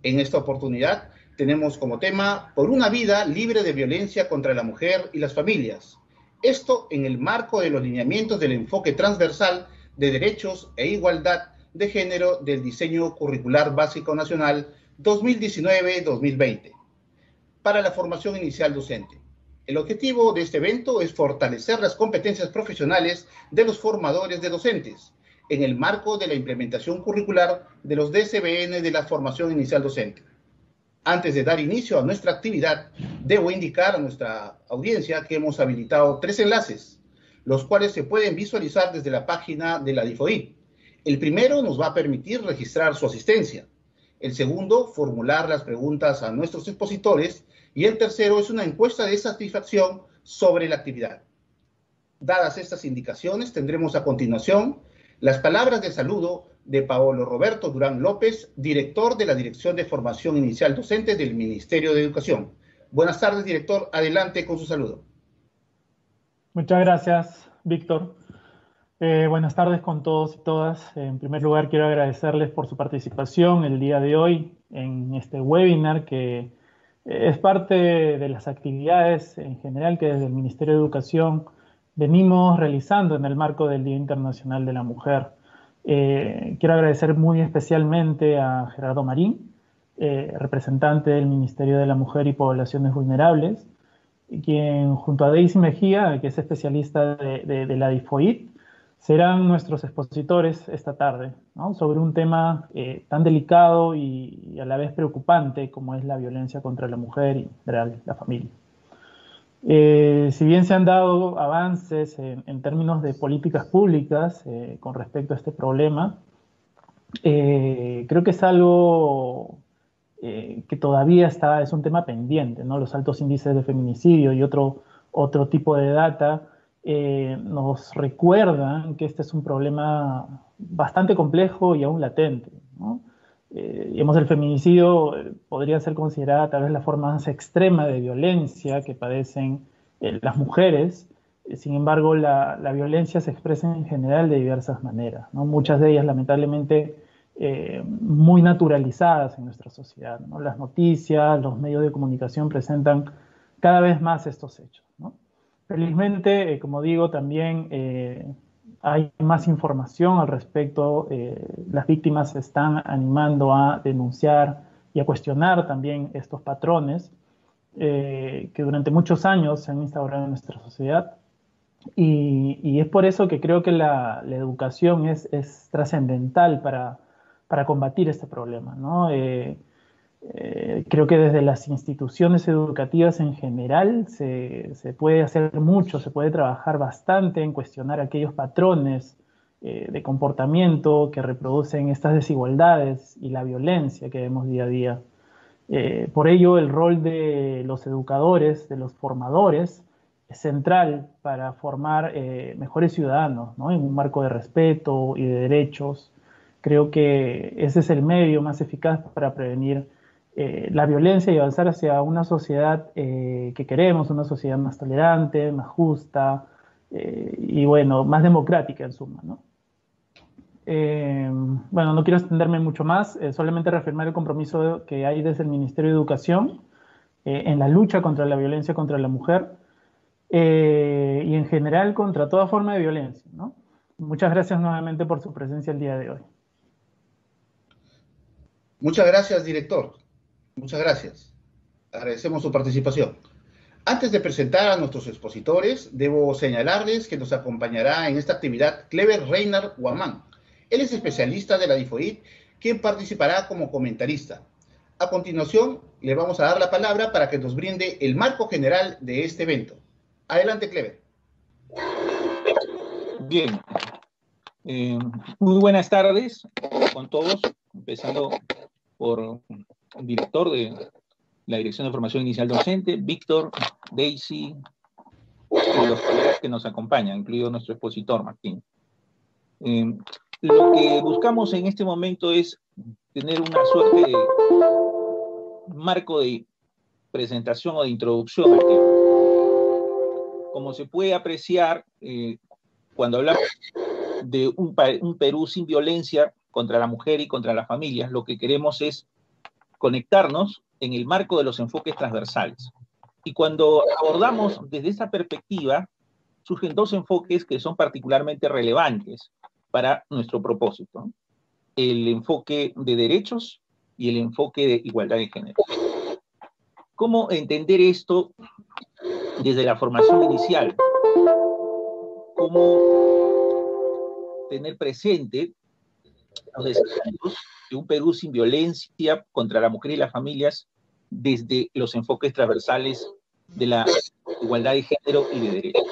En esta oportunidad tenemos como tema Por una vida libre de violencia contra la mujer y las familias. Esto en el marco de los lineamientos del enfoque transversal de derechos e igualdad de género del Diseño Curricular Básico Nacional 2019-2020 para la formación inicial docente. El objetivo de este evento es fortalecer las competencias profesionales de los formadores de docentes en el marco de la implementación curricular de los DCBN de la formación inicial docente. Antes de dar inicio a nuestra actividad, debo indicar a nuestra audiencia que hemos habilitado 3 enlaces, los cuales se pueden visualizar desde la página de la DIFOIT. El primero nos va a permitir registrar su asistencia. El segundo, formular las preguntas a nuestros expositores. Y el tercero es una encuesta de satisfacción sobre la actividad. Dadas estas indicaciones, tendremos a continuación las palabras de saludo de Paolo Roberto Durán López, director de la Dirección de Formación Inicial Docente del Ministerio de Educación. Buenas tardes, director. Adelante con su saludo. Muchas gracias, Víctor. Buenas tardes con todos y todas. En primer lugar, quiero agradecerles por su participación el día de hoy en este webinar que es parte de las actividades en general que desde el Ministerio de Educación venimos realizando en el marco del Día Internacional de la Mujer. Quiero agradecer muy especialmente a Gerardo Marín, representante del Ministerio de la Mujer y Poblaciones Vulnerables, quien junto a Daisy Mejía, que es especialista de la DIFOIT, serán nuestros expositores esta tarde, ¿no? Sobre un tema tan delicado y a la vez preocupante como es la violencia contra la mujer y en general la familia. Si bien se han dado avances en términos de políticas públicas con respecto a este problema, creo que es algo que todavía es un tema pendiente, ¿no? Los altos índices de feminicidio y otro tipo de data nos recuerdan que este es un problema bastante complejo y aún latente, ¿no? Digamos, el feminicidio podría ser considerada tal vez la forma más extrema de violencia que padecen las mujeres. Sin embargo, la violencia se expresa en general de diversas maneras, ¿no? Muchas de ellas lamentablemente muy naturalizadas en nuestra sociedad, ¿no? Las noticias, los medios de comunicación presentan cada vez más estos hechos, ¿no? Felizmente, como digo, también hay más información al respecto. Las víctimas se están animando a denunciar y a cuestionar también estos patrones que durante muchos años se han instaurado en nuestra sociedad. Y es por eso que creo que la educación es trascendental para combatir este problema, ¿no? Creo que desde las instituciones educativas en general se puede hacer mucho, se puede trabajar bastante en cuestionar aquellos patrones de comportamiento que reproducen estas desigualdades y la violencia que vemos día a día. Por ello, el rol de los educadores, de los formadores, es central para formar mejores ciudadanos, ¿no? En un marco de respeto y de derechos. Creo que ese es el medio más eficaz para prevenir la violencia y avanzar hacia una sociedad que queremos, una sociedad más tolerante, más justa y, bueno, más democrática en suma, ¿no? Bueno, no quiero extenderme mucho más, solamente reafirmar el compromiso que hay desde el Ministerio de Educación en la lucha contra la violencia contra la mujer y en general contra toda forma de violencia, ¿no? Muchas gracias nuevamente por su presencia el día de hoy. Muchas gracias, director. Muchas gracias. Agradecemos su participación. Antes de presentar a nuestros expositores, debo señalarles que nos acompañará en esta actividad Clever Reinhard Guamán. Él es especialista de la DIFOIT, quien participará como comentarista. A continuación, le vamos a dar la palabra para que nos brinde el marco general de este evento. Adelante, Clever. Bien. Muy buenas tardes con todos, empezando por el director de la Dirección de Formación Inicial Docente, Víctor, Daisy, y los colegas que nos acompañan, incluido nuestro expositor, Martín. Lo que buscamos en este momento es tener una suerte de marco de presentación o de introducción al tema. Como se puede apreciar, cuando hablamos de un Perú sin violencia contra la mujer y contra las familias, lo que queremos es conectarnos en el marco de los enfoques transversales. Y cuando abordamos desde esa perspectiva, surgen dos enfoques que son particularmente relevantes para nuestro propósito: el enfoque de derechos y el enfoque de igualdad de género. ¿Cómo entender esto desde la formación inicial? ¿Cómo tener presente los desafíos de un Perú sin violencia contra la mujer y las familias desde los enfoques transversales de la igualdad de género y de derechos?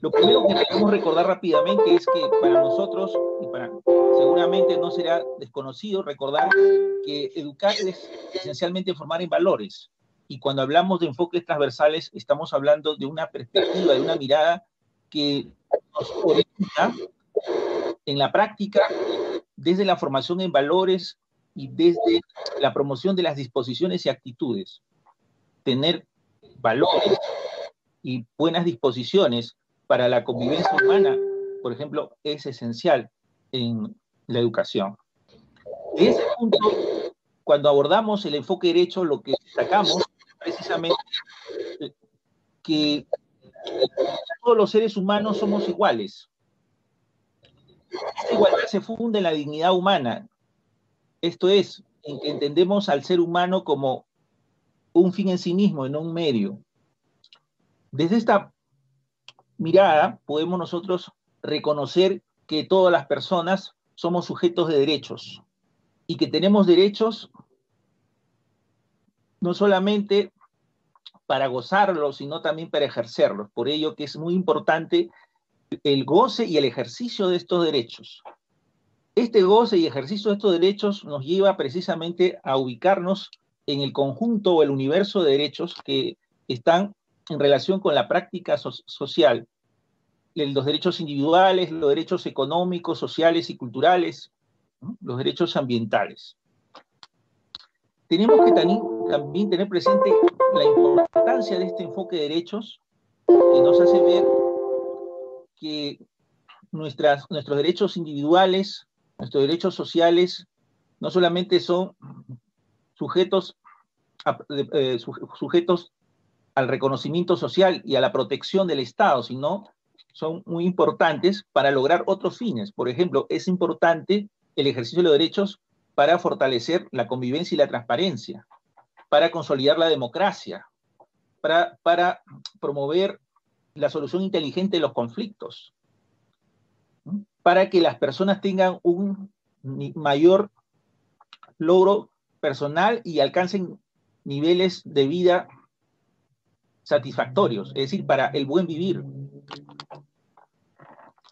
Lo primero que debemos recordar rápidamente es que para nosotros, y seguramente no será desconocido recordar que educar es esencialmente formar en valores. Y cuando hablamos de enfoques transversales, estamos hablando de una perspectiva, de una mirada que nos orienta en la práctica desde la formación en valores y desde la promoción de las disposiciones y actitudes. Tener valores y buenas disposiciones para la convivencia humana, por ejemplo, es esencial en la educación. De ese punto, cuando abordamos el enfoque derecho, lo que destacamos precisamente que todos los seres humanos somos iguales. Esta igualdad se funda en la dignidad humana. Esto es, en que entendemos al ser humano como un fin en sí mismo, y no un medio. Desde esta mirada podemos nosotros reconocer que todas las personas somos sujetos de derechos y que tenemos derechos no solamente para gozarlos, sino también para ejercerlos. Por ello que es muy importante el goce y el ejercicio de estos derechos. Este goce y ejercicio de estos derechos nos lleva precisamente a ubicarnos en el conjunto o el universo de derechos que están en relación con la práctica social, los derechos individuales, los derechos económicos, sociales y culturales, ¿no? Los derechos ambientales. Tenemos que también tener presente la importancia de este enfoque de derechos, que nos hace ver que nuestros derechos individuales, nuestros derechos sociales, no solamente son sujetos al reconocimiento social y a la protección del Estado, sino son muy importantes para lograr otros fines. Por ejemplo, es importante el ejercicio de los derechos para fortalecer la convivencia y la transparencia, para consolidar la democracia, para promover la solución inteligente de los conflictos, para que las personas tengan un mayor logro personal y alcancen niveles de vida satisfactorios, es decir, para el buen vivir.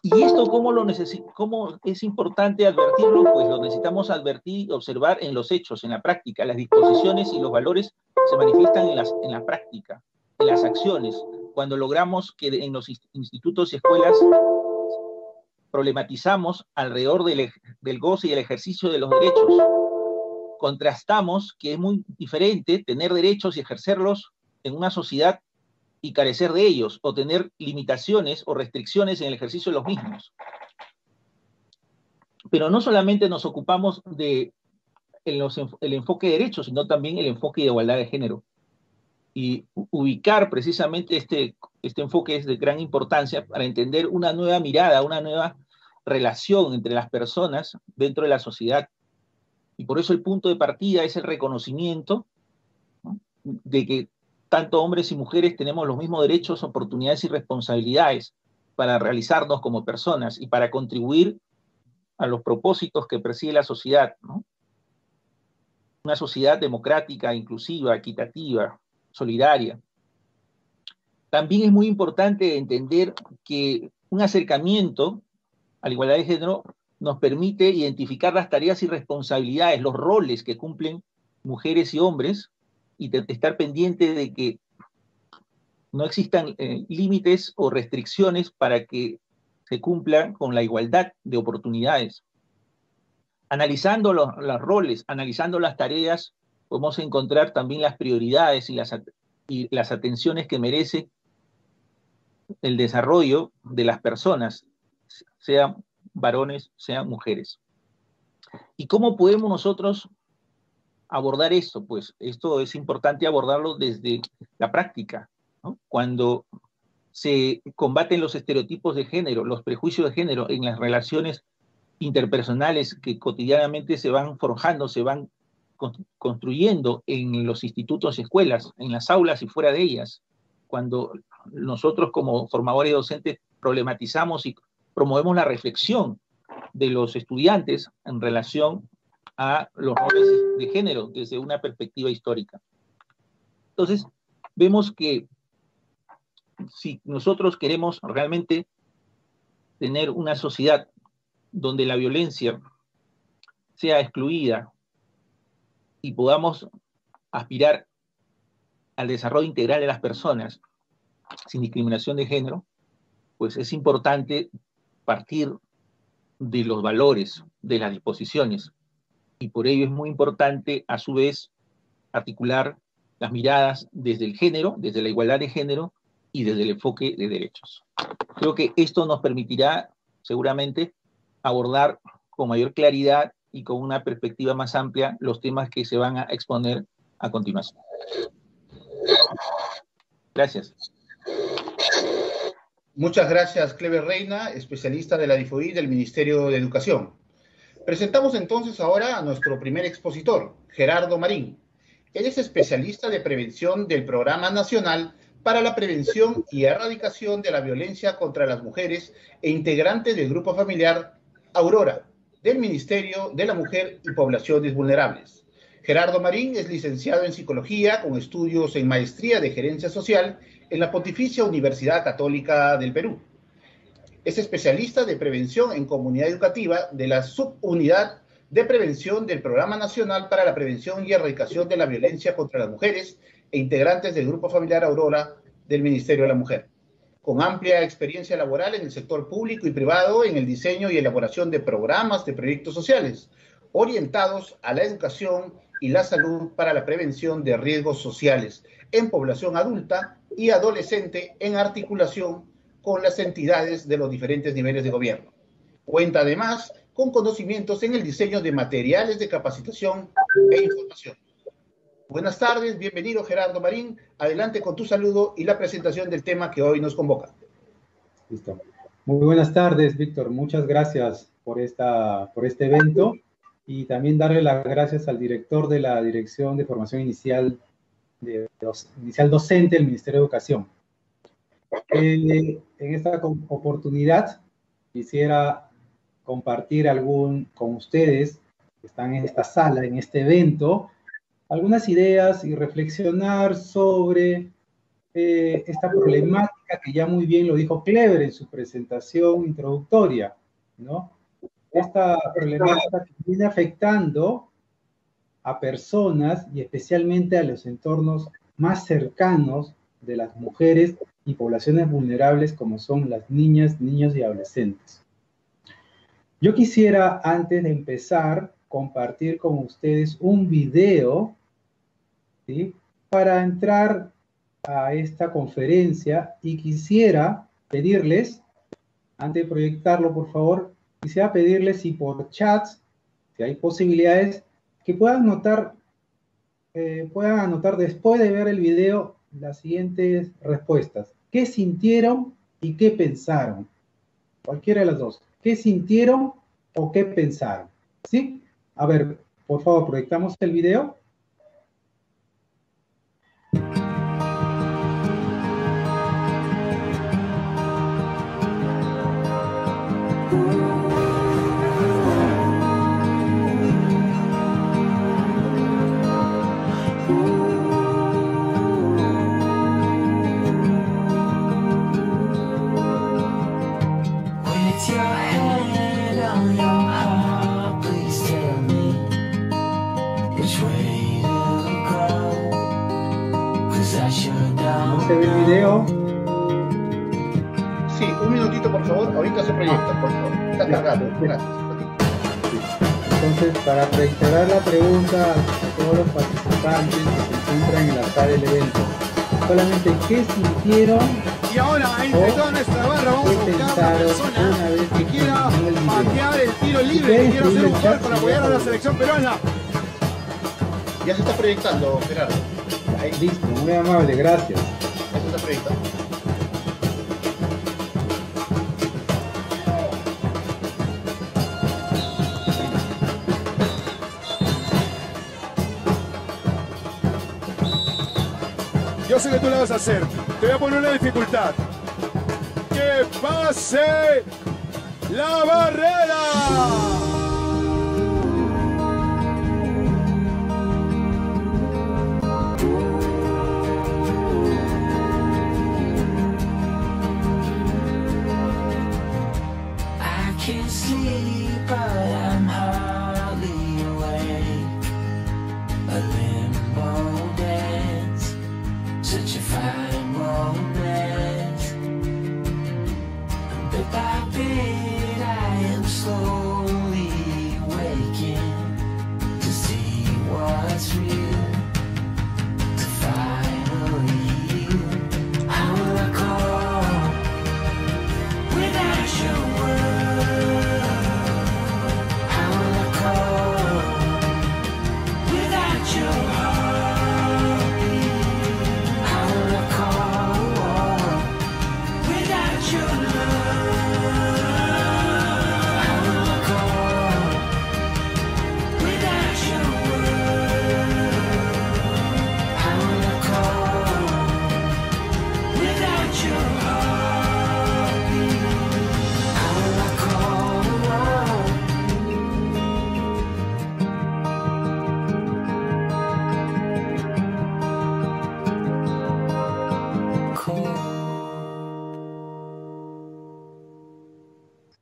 ¿Y esto cómo es importante advertirlo? Pues lo necesitamos advertir y observar en los hechos, en la práctica. Las disposiciones y los valores se manifiestan en la práctica, en las acciones. Cuando logramos que en los institutos y escuelas problematizamos alrededor del goce y el ejercicio de los derechos, contrastamos que es muy diferente tener derechos y ejercerlos en una sociedad y carecer de ellos, o tener limitaciones o restricciones en el ejercicio de los mismos. Pero no solamente nos ocupamos de el enfoque de derechos, sino también el enfoque de igualdad de género. Y ubicar precisamente este enfoque es de gran importancia para entender una nueva mirada, una nueva relación entre las personas dentro de la sociedad. Y por eso el punto de partida es el reconocimiento, ¿no?, de que tanto hombres y mujeres tenemos los mismos derechos, oportunidades y responsabilidades para realizarnos como personas y para contribuir a los propósitos que persigue la sociedad, ¿no? Una sociedad democrática, inclusiva, equitativa, solidaria. También es muy importante entender que un acercamiento a la igualdad de género nos permite identificar las tareas y responsabilidades, los roles que cumplen mujeres y hombres, y estar pendiente de que no existan límites o restricciones para que se cumplan con la igualdad de oportunidades. Analizando los roles, analizando las tareas, podemos encontrar también las prioridades y las atenciones que merece el desarrollo de las personas, sean varones, sean mujeres. ¿Y cómo podemos nosotros abordar esto? Pues esto es importante abordarlo desde la práctica, ¿no? Cuando se combaten los estereotipos de género, los prejuicios de género en las relaciones interpersonales que cotidianamente se van forjando, se van construyendo en los institutos y escuelas, en las aulas y fuera de ellas, cuando nosotros como formadores docentes problematizamos y promovemos la reflexión de los estudiantes en relación a los roles de género desde una perspectiva histórica. Entonces, vemos que si nosotros queremos realmente tener una sociedad donde la violencia sea excluida y podamos aspirar al desarrollo integral de las personas sin discriminación de género, pues es importante partir de los valores, de las disposiciones, y por ello es muy importante, a su vez, articular las miradas desde el género, desde la igualdad de género y desde el enfoque de derechos. Creo que esto nos permitirá, seguramente, abordar con mayor claridad y con una perspectiva más amplia los temas que se van a exponer a continuación. Gracias. Muchas gracias, Cleber Reina, especialista de la DIFOI del Ministerio de Educación. Presentamos entonces ahora a nuestro primer expositor, Gerardo Marín. Él es especialista de prevención del Programa Nacional para la Prevención y Erradicación de la Violencia contra las Mujeres e integrante del Grupo Familiar Aurora, del Ministerio de la Mujer y Poblaciones Vulnerables. Gerardo Marín es licenciado en Psicología con estudios en Maestría de Gerencia Social en la Pontificia Universidad Católica del Perú. Es especialista de prevención en comunidad educativa de la Subunidad de Prevención del Programa Nacional para la Prevención y Erradicación de la Violencia contra las Mujeres e integrantes del Grupo Familiar Aurora del Ministerio de la Mujer. Con amplia experiencia laboral en el sector público y privado en el diseño y elaboración de programas de proyectos sociales orientados a la educación y la salud para la prevención de riesgos sociales en población adulta y adolescente en articulación con las entidades de los diferentes niveles de gobierno. Cuenta además con conocimientos en el diseño de materiales de capacitación e información. Buenas tardes, bienvenido Gerardo Marín. Adelante con tu saludo y la presentación del tema que hoy nos convoca. Listo. Muy buenas tardes, Víctor. Muchas gracias por este evento y también darle las gracias al director de la Dirección de Formación Inicial Docente del Ministerio de Educación. En esta oportunidad quisiera compartir con ustedes que están en esta sala, en este evento, algunas ideas y reflexionar sobre esta problemática que ya muy bien lo dijo Cleber en su presentación introductoria, ¿no? Esta problemática que viene afectando a personas y especialmente a los entornos más cercanos de las mujeres y poblaciones vulnerables como son las niñas, niños y adolescentes. Yo quisiera, antes de empezar, compartir con ustedes un video, ¿sí?, para entrar a esta conferencia, y quisiera pedirles, antes de proyectarlo por favor, quisiera pedirles si por chats, si hay posibilidades, que puedan anotar después de ver el video las siguientes respuestas. ¿Qué sintieron y qué pensaron? Cualquiera de las dos. ¿Qué sintieron o qué pensaron? ¿Sí? A ver, por favor, proyectamos el video. ¿Se ve el video? Sí, un minutito por favor, ahorita se proyecta, por favor. Está cargado, gracias. Entonces, para reiterar la pregunta a todos los participantes que se encuentran en la sala del evento, solamente qué sintieron y ahora entre toda nuestra barra vamos a buscar una persona que quiera patear el tiro libre, que quiera hacer un gol para apoyar a la selección peruana. Ya se está proyectando, Gerardo. Ahí, listo, muy amable, gracias. Ya se está proyectando. Yo sé que tú la vas a hacer. Te voy a poner una dificultad. ¡Que pase la barrera!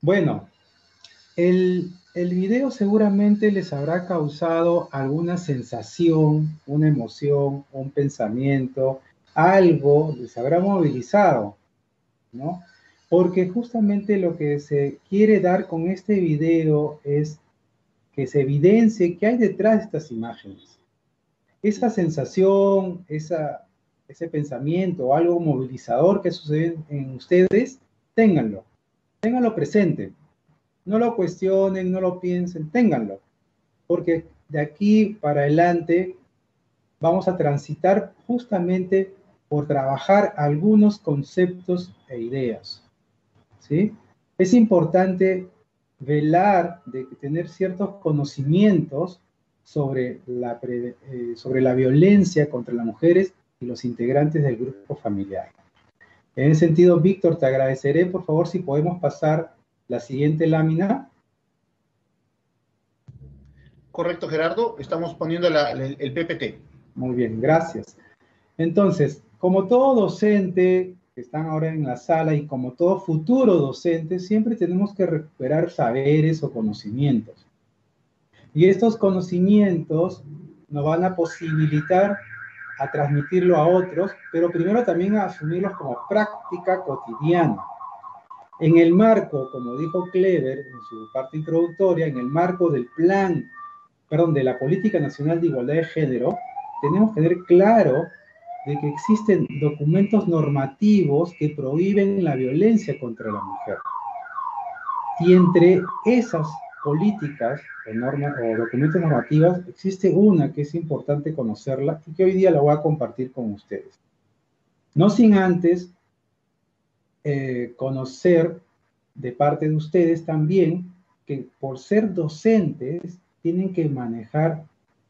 Bueno, el video seguramente les habrá causado alguna sensación, una emoción, un pensamiento, algo les habrá movilizado, ¿no? Porque justamente lo que se quiere dar con este video es que se evidencie qué hay detrás de estas imágenes. Esa sensación, ese pensamiento, algo movilizador que sucede en ustedes, ténganlo presente. No lo cuestionen, no lo piensen, ténganlo. Porque de aquí para adelante vamos a transitar justamente por trabajar algunos conceptos e ideas, ¿sí? Es importante velar de tener ciertos conocimientos sobre la violencia contra las mujeres y los integrantes del grupo familiar. En ese sentido, Víctor, te agradeceré, por favor, si podemos pasar la siguiente lámina. Correcto, Gerardo. Estamos poniendo el PPT. Muy bien, gracias. Entonces, como todo docente que están ahora en la sala y como todo futuro docente, siempre tenemos que recuperar saberes o conocimientos. Y estos conocimientos nos van a posibilitar a transmitirlo a otros, pero primero también a asumirlos como práctica cotidiana. En el marco, como dijo Clever en su parte introductoria, en el marco del de la Política Nacional de Igualdad de Género, tenemos que tener claro de que existen documentos normativos que prohíben la violencia contra la mujer. Y entre esas políticas o documentos normativos existe una que es importante conocerla y que hoy día la voy a compartir con ustedes. No sin antes conocer de parte de ustedes también que por ser docentes tienen que manejar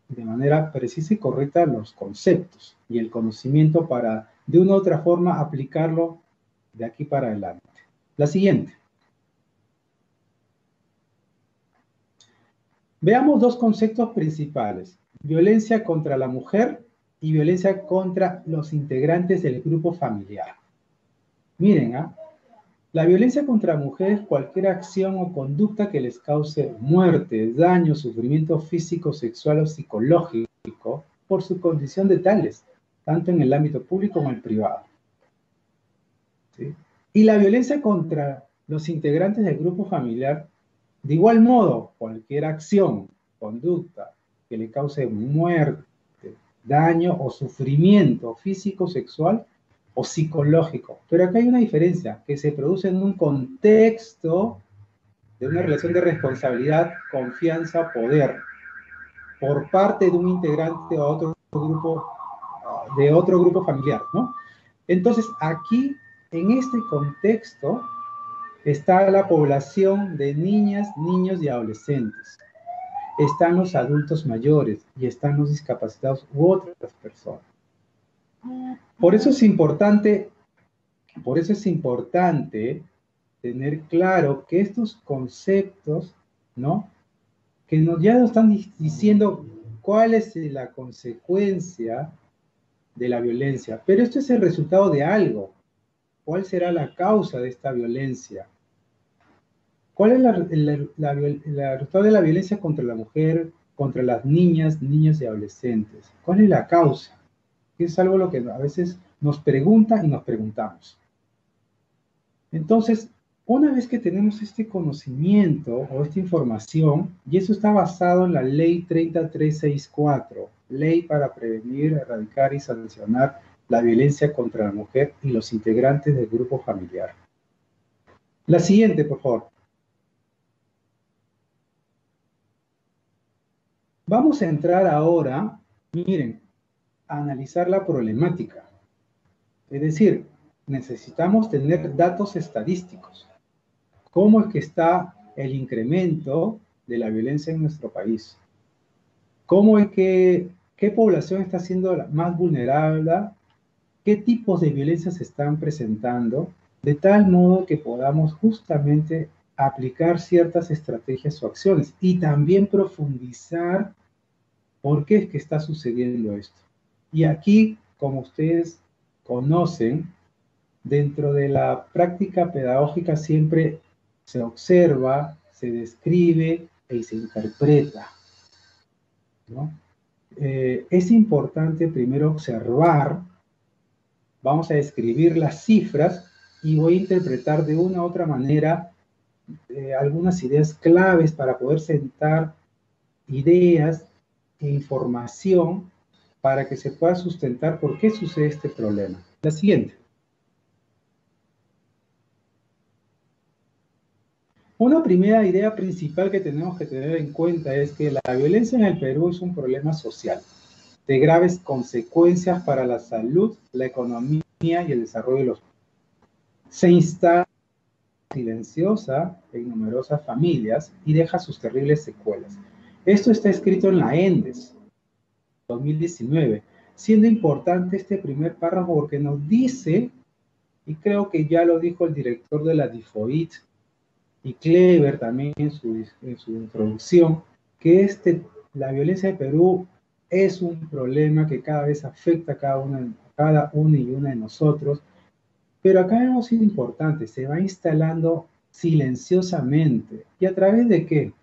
de manera precisa y correcta los conceptos y el conocimiento para de una u otra forma aplicarlo de aquí para adelante. La siguiente. Veamos dos conceptos principales, violencia contra la mujer y violencia contra los integrantes del grupo familiar. Miren, la violencia contra la mujer es cualquier acción o conducta que les cause muerte, daño, sufrimiento físico, sexual o psicológico por su condición de tales, tanto en el ámbito público como en el privado. ¿Sí? Y la violencia contra los integrantes del grupo familiar, de igual modo, cualquier acción, conducta que le cause muerte, daño o sufrimiento físico, sexual o psicológico. Pero acá hay una diferencia, que se produce en un contexto de una relación de responsabilidad, confianza, poder. por parte de un integrante o otro grupo, de otro grupo familiar, ¿no? Entonces, aquí, en este contexto, está la población de niñas, niños y adolescentes. Están los adultos mayores y están los discapacitados u otras personas. Por eso es importante tener claro que estos conceptos, ¿no? Que ya nos están diciendo cuál es la consecuencia de la violencia, pero esto es el resultado de algo. ¿Cuál será la causa de esta violencia? ¿Cuál es el resultado de la violencia contra la mujer, contra las niñas, niños y adolescentes? ¿Cuál es la causa? Es algo lo que a veces nos pregunta y nos preguntamos. Entonces, una vez que tenemos este conocimiento o esta información, y eso está basado en la Ley 30364, Ley para prevenir, erradicar y sancionar la violencia contra la mujer y los integrantes del grupo familiar. La siguiente, por favor. Vamos a entrar ahora, miren, a analizar la problemática. Es decir, necesitamos tener datos estadísticos. ¿Cómo es que está el incremento de la violencia en nuestro país? ¿Cómo es que, qué población está siendo la más vulnerable? ¿Qué tipos de violencia se están presentando? De tal modo que podamos justamente aplicar ciertas estrategias o acciones y también profundizar por qué es que está sucediendo esto. Y aquí, como ustedes conocen, dentro de la práctica pedagógica siempre se observa, se describe y se interpreta, ¿no? Es importante primero observar, vamos a describir las cifras y voy a interpretar de una u otra manera algunas ideas claves para poder sentar ideas e información para que se pueda sustentar por qué sucede este problema. La siguiente. Una primera idea principal que tenemos que tener en cuenta es que la violencia en el Perú es un problema social de graves consecuencias para la salud, la economía y el desarrollo de los pueblos. Se instala silenciosa en numerosas familias y deja sus terribles secuelas. Esto está escrito en la ENDES 2019, siendo importante este primer párrafo porque nos dice, y creo que ya lo dijo el director de la DIFOIT, y Clever también en su introducción, que la violencia de Perú es un problema que cada vez afecta a cada uno y una de nosotros, pero acá hemos sido importantes, se va instalando silenciosamente. ¿Y a través de qué?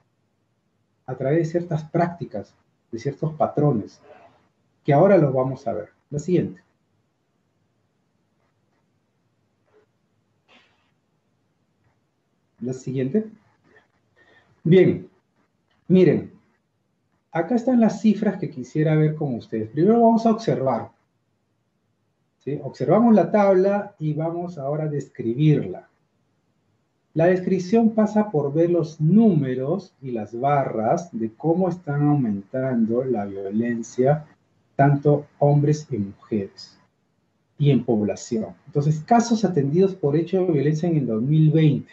A través de ciertas prácticas, de ciertos patrones, que ahora los vamos a ver. La siguiente. La siguiente. Bien, miren, acá están las cifras que quisiera ver con ustedes. Primero vamos a observar. ¿Sí? Observamos la tabla y vamos ahora a describirla. La descripción pasa por ver los números y las barras de cómo están aumentando la violencia, tanto hombres y mujeres, y en población. Entonces, casos atendidos por hecho de violencia en el 2020.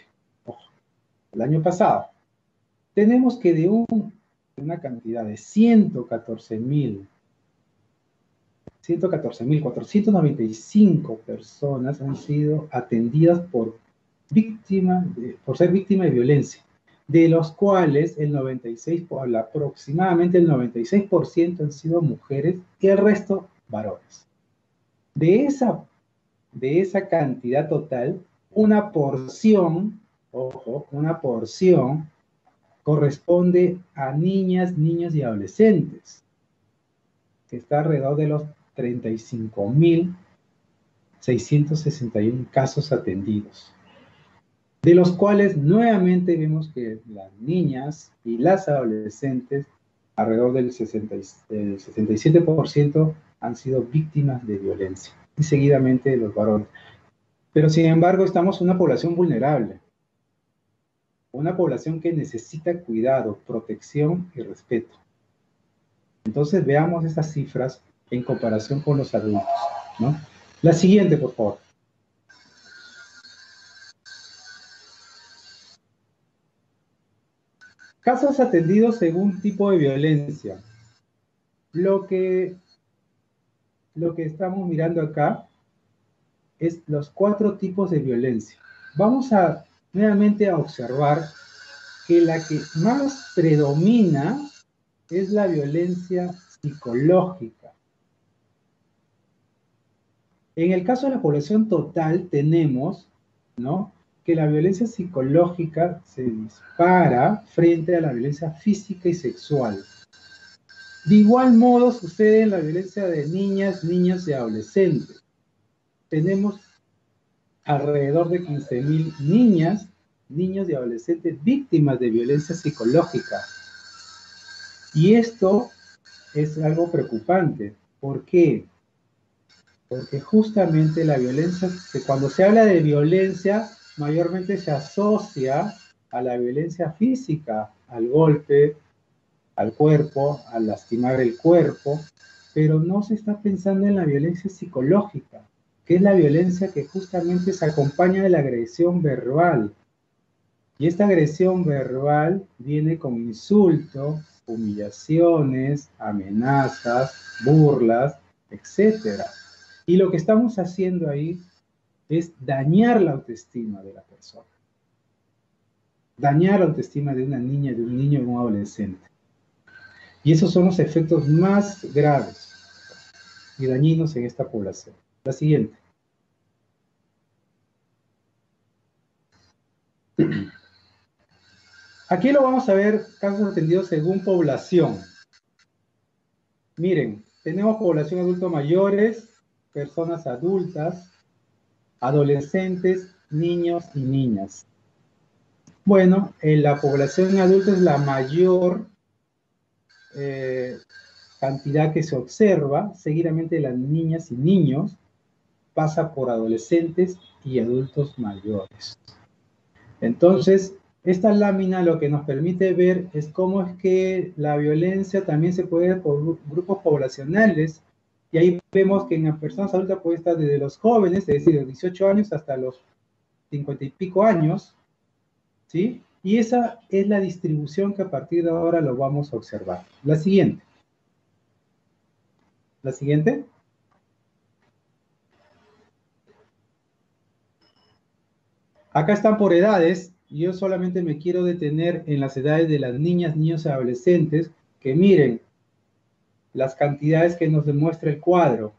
El año pasado, tenemos que de una cantidad de 114.495 personas han sido atendidas por ser víctimas de violencia, de los cuales aproximadamente el 96% han sido mujeres y el resto varones. De esa cantidad total, una porción, ojo, una porción corresponde a niñas, niños y adolescentes, que está alrededor de los 35.661 casos atendidos, de los cuales nuevamente vemos que las niñas y las adolescentes, alrededor del 67% han sido víctimas de violencia, y seguidamente los varones. Pero sin embargo estamos en una población vulnerable, una población que necesita cuidado, protección y respeto. Entonces veamos estas cifras en comparación con los adultos, ¿no? La siguiente, por favor. Casos atendidos según tipo de violencia. Lo que estamos mirando acá es los 4 tipos de violencia. Vamos a nuevamente a observar que la que más predomina es la violencia psicológica. En el caso de la población total tenemos, ¿no?, que la violencia psicológica se dispara frente a la violencia física y sexual. De igual modo sucede en la violencia de niñas, niños y adolescentes. Tenemos alrededor de 15.000 niñas, niños y adolescentes víctimas de violencia psicológica. Y esto es algo preocupante. ¿Por qué? Porque justamente la violencia, que cuando se habla de violencia, mayormente se asocia a la violencia física, al golpe, al cuerpo, al lastimar el cuerpo, pero no se está pensando en la violencia psicológica, que es la violencia que justamente se acompaña de la agresión verbal. Y esta agresión verbal viene con insultos, humillaciones, amenazas, burlas, etc. Y lo que estamos haciendo ahí es dañar la autoestima de la persona. Dañar la autoestima de una niña, de un niño, de un adolescente. Y esos son los efectos más graves y dañinos en esta población. La siguiente. Aquí lo vamos a ver, casos atendidos según población. Miren, tenemos población adultos mayores, personas adultas, adolescentes, niños y niñas. Bueno, en la población adulta es la mayor cantidad que se observa, seguidamente las niñas y niños, pasa por adolescentes y adultos mayores. Entonces, esta lámina lo que nos permite ver es cómo es que la violencia también se puede ver por grupos poblacionales, y ahí vemos que en las personas adultas puede estar desde los jóvenes, es decir, de los 18 años hasta los 50 y pico años, ¿sí? Y esa es la distribución que a partir de ahora lo vamos a observar. La siguiente. La siguiente. Acá están por edades, y yo solamente me quiero detener en las edades de las niñas, niños y adolescentes, que miren las cantidades que nos demuestra el cuadro.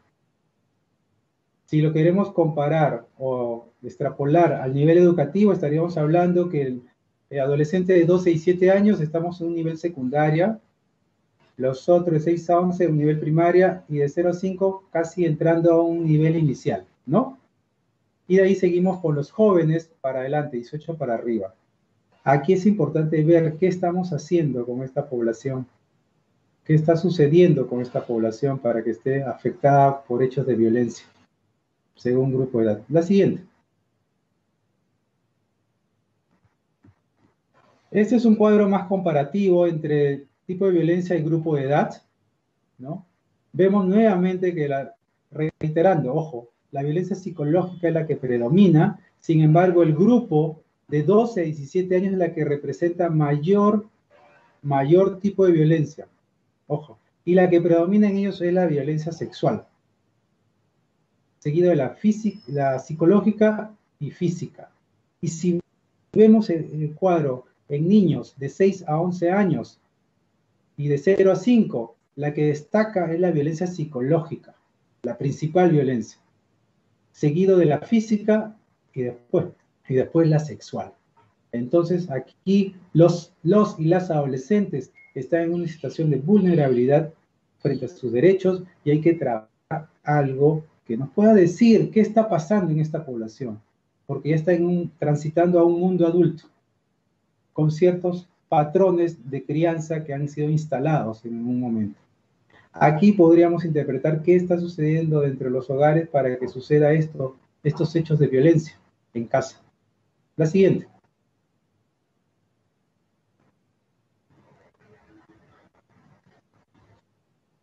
Si lo queremos comparar o extrapolar al nivel educativo, estaríamos hablando que el adolescente de 12 y 7 años estamos en un nivel secundaria, los otros de 6 a 11 en un nivel primaria, y de 0 a 5 casi entrando a un nivel inicial, ¿no? Y de ahí seguimos con los jóvenes para adelante, 18 para arriba. Aquí es importante ver qué estamos haciendo con esta población, qué está sucediendo con esta población para que esté afectada por hechos de violencia, según grupo de edad. La siguiente. Este es un cuadro más comparativo entre tipo de violencia y grupo de edad, ¿no? Vemos nuevamente que, reiterando, ojo, la violencia psicológica es la que predomina, sin embargo, el grupo de 12 a 17 años es la que representa mayor tipo de violencia, ojo, y la que predomina en ellos es la violencia sexual, seguido de la psicológica y física. Y si vemos el cuadro en niños de 6 a 11 años y de 0 a 5, la que destaca es la violencia psicológica, la principal violencia, seguido de la física y después la sexual. Entonces aquí los y las adolescentes están en una situación de vulnerabilidad frente a sus derechos, y hay que trabajar algo que nos pueda decir qué está pasando en esta población, porque ya están transitando a un mundo adulto con ciertos patrones de crianza que han sido instalados en un momento. Aquí podríamos interpretar qué está sucediendo dentro de los hogares para que suceda estos hechos de violencia en casa. La siguiente.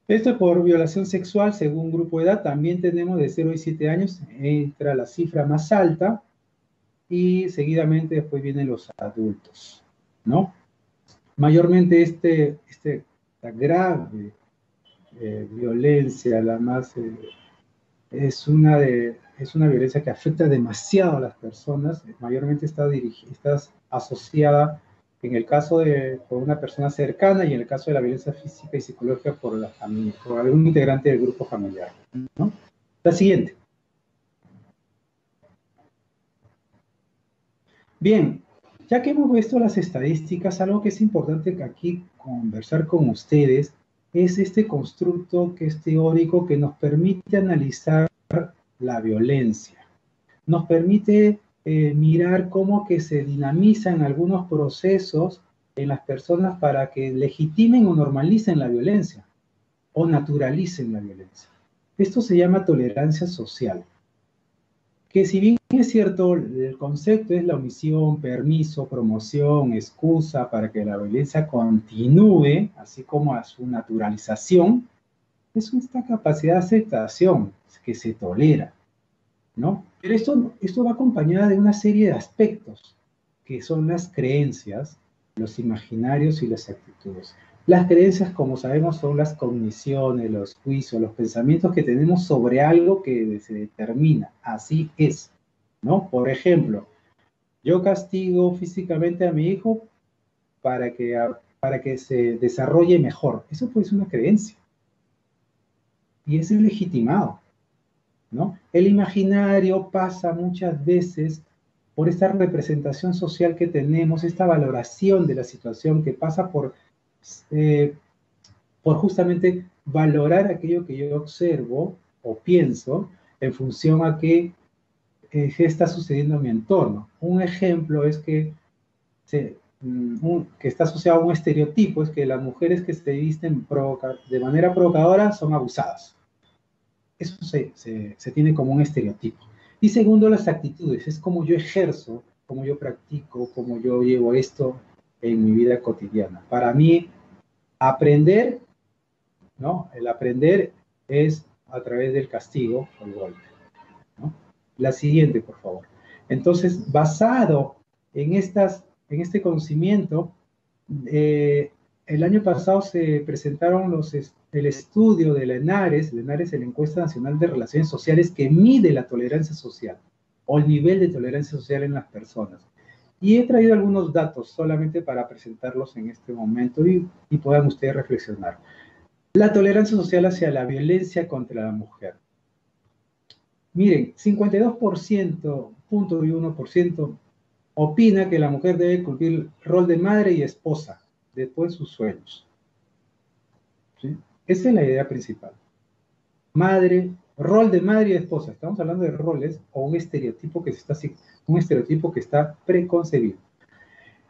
Esto por violación sexual según grupo de edad. También tenemos de 0 y 7 años, entra la cifra más alta, y seguidamente después vienen los adultos, ¿no? Mayormente esta grave violencia, la más, es una violencia que afecta demasiado a las personas, mayormente está asociada, en el caso por una persona cercana, y en el caso de la violencia física y psicológica por la familia, por algún integrante del grupo familiar, ¿no? La siguiente. Bien, ya que hemos visto las estadísticas, algo que es importante aquí conversar con ustedes es este constructo que es teórico, que nos permite analizar la violencia. Nos permite mirar cómo que se dinamizan algunos procesos en las personas para que legitimen o normalicen la violencia o naturalicen la violencia. Esto se llama tolerancia social, que si bien es cierto, el concepto es la omisión, permiso, promoción, excusa para que la violencia continúe, así como a su naturalización, es esta capacidad de aceptación que se tolera, ¿no? Pero esto va acompañado de una serie de aspectos, que son las creencias, los imaginarios y las actitudes. Las creencias, como sabemos, son las cogniciones, los juicios, los pensamientos que tenemos sobre algo que se determina. Así es, ¿no? Por ejemplo, yo castigo físicamente a mi hijo para que se desarrolle mejor. Eso puede ser una creencia. Y es legitimado, ¿no? El imaginario pasa muchas veces por esta representación social que tenemos, esta valoración de la situación que pasa por justamente valorar aquello que yo observo o pienso en función a qué está sucediendo en mi entorno. Un ejemplo es que está asociado a un estereotipo, es que las mujeres que se visten de manera provocadora son abusadas. Eso se tiene como un estereotipo. Y segundo, las actitudes, es como yo ejerzo, como yo practico, como yo llevo esto en mi vida cotidiana. Para mí, aprender, ¿no? El aprender es a través del castigo o el golpe, ¿no? La siguiente, por favor. Entonces, basado en este conocimiento, el año pasado se presentaron el estudio de la ENARES es la Encuesta Nacional de Relaciones Sociales, que mide la tolerancia social o el nivel de tolerancia social en las personas. Y he traído algunos datos solamente para presentarlos en este momento y puedan ustedes reflexionar. La tolerancia social hacia la violencia contra la mujer. Miren, 52.1% opina que la mujer debe cumplir el rol de madre y esposa después de sus sueños. ¿Sí? Esa es la idea principal. Rol de madre y esposa. Estamos hablando de roles o un estereotipo que está preconcebido.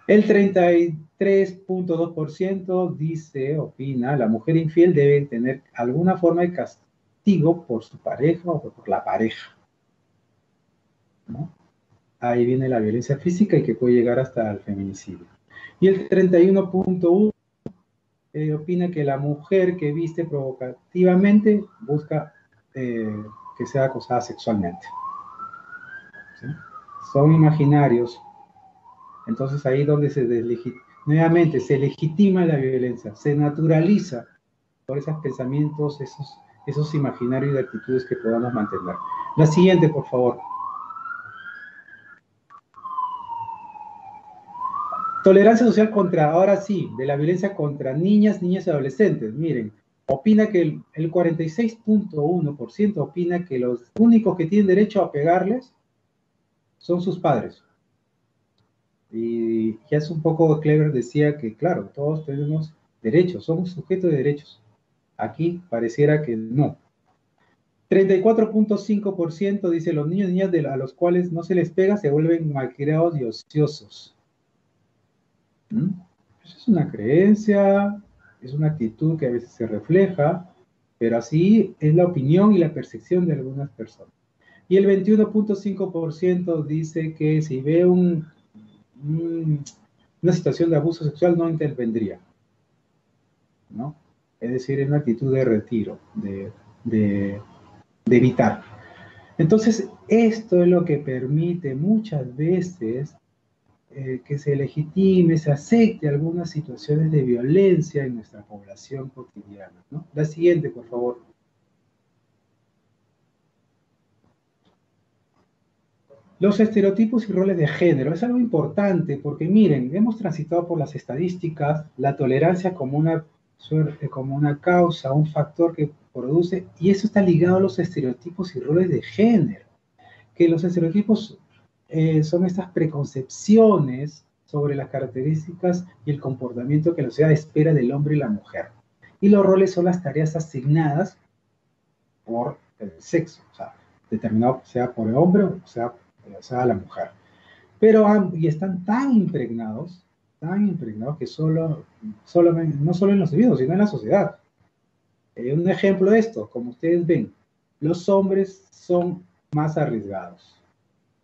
El 33.2% opina, la mujer infiel debe tener alguna forma de castigo por su pareja o por la pareja, ¿no? Ahí viene la violencia física y que puede llegar hasta el feminicidio. Y el 31.1% opina que la mujer que viste provocativamente busca que sea acosada sexualmente. ¿Sí? Son imaginarios. Entonces ahí donde nuevamente se legitima la violencia, se naturaliza por esos pensamientos, esos imaginarios y actitudes que podamos mantener. La siguiente, por favor. Tolerancia social ahora sí, de la violencia contra niñas y adolescentes. Miren, opina que el 46.1% opina que los únicos que tienen derecho a pegarles son sus padres. Y ya es un poco Clever decía que, claro, todos tenemos derechos, somos sujetos de derechos. Aquí pareciera que no. 34.5% dice los niños y niñas a los cuales no se les pega se vuelven malcriados y ociosos. Eso es una creencia, es una actitud que a veces se refleja, pero así es la opinión y la percepción de algunas personas. Y el 21.5% dice que si ve una situación de abuso sexual no intervendría, ¿no? es decir, en una actitud de retiro, de evitar. Entonces, esto es lo que permite muchas veces que se legitime, se acepte algunas situaciones de violencia en nuestra población cotidiana, ¿no? La siguiente, por favor. Los estereotipos y roles de género es algo importante porque miren, hemos transitado por las estadísticas, la tolerancia como una causa, un factor que produce, y eso está ligado a los estereotipos y roles de género, que los estereotipos son estas preconcepciones sobre las características y el comportamiento que la sociedad espera del hombre y la mujer. Y los roles son las tareas asignadas por el sexo, o sea, determinado sea por el hombre o sea la mujer. Pero y están tan impregnados que no solo en los individuos, sino en la sociedad. Un ejemplo de esto, como ustedes ven, los hombres son más arriesgados.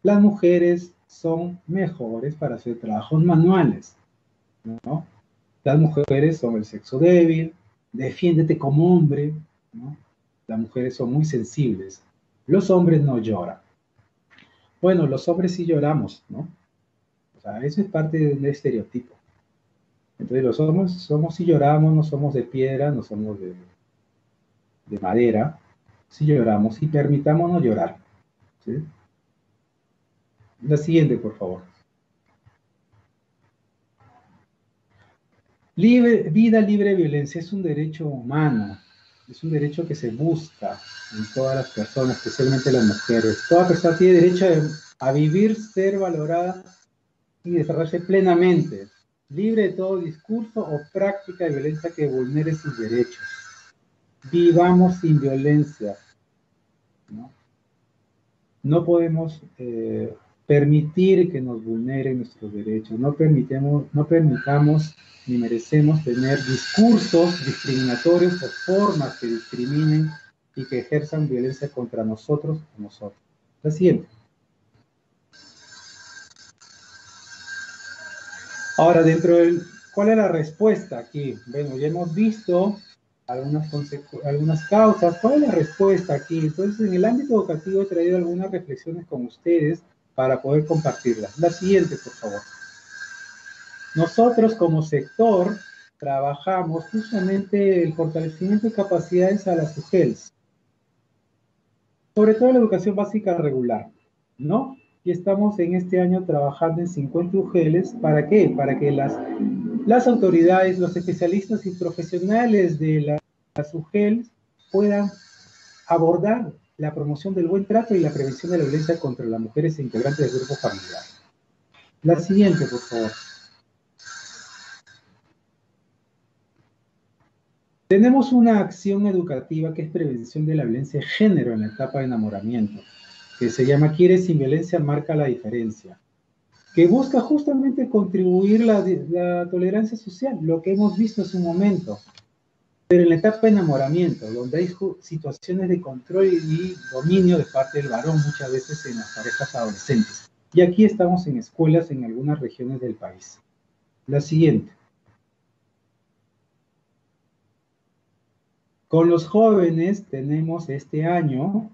Las mujeres son mejores para hacer trabajos manuales, ¿no? Las mujeres son el sexo débil, defiéndete como hombre, ¿no? Las mujeres son muy sensibles. Los hombres no lloran. Bueno, los hombres sí lloramos, ¿no? O sea, eso es parte de un estereotipo. Entonces los hombres somos sí lloramos, no somos de piedra, no somos de madera, sí lloramos y permitámonos llorar, ¿sí? La siguiente, por favor. Vida libre de violencia es un derecho humano, es un derecho que se busca en todas las personas, especialmente las mujeres. Toda persona tiene derecho a vivir, ser valorada y desarrollarse plenamente, libre de todo discurso o práctica de violencia que vulnere sus derechos. Vivamos sin violencia, ¿no? No podemos permitir que nos vulneren nuestros derechos, no permitamos ni merecemos tener discursos discriminatorios o formas que discriminen y que ejerzan violencia contra nosotros o nosotros. La siguiente. Ahora, ¿cuál es la respuesta aquí? Bueno, ya hemos visto algunas causas. ¿Cuál es la respuesta aquí? Entonces, en el ámbito educativo he traído algunas reflexiones con ustedes para poder compartirlas. La siguiente, por favor. Nosotros como sector trabajamos justamente el fortalecimiento de capacidades a las UGELs, sobre todo la educación básica regular, ¿no? Y estamos en este año trabajando en 50 UGELs. ¿Para qué? Para que las autoridades, los especialistas y profesionales de las UGELs puedan abordar la promoción del buen trato y la prevención de la violencia contra las mujeres e integrantes del grupo familiar. La siguiente, por favor. Tenemos una acción educativa que es prevención de la violencia de género en la etapa de enamoramiento, que se llama Quiere sin violencia, marca la diferencia, que busca justamente contribuir la tolerancia social, lo que hemos visto en su momento, pero en la etapa de enamoramiento, donde hay situaciones de control y dominio de parte del varón muchas veces en las parejas adolescentes. Y aquí estamos en escuelas en algunas regiones del país. La siguiente. Con los jóvenes tenemos este año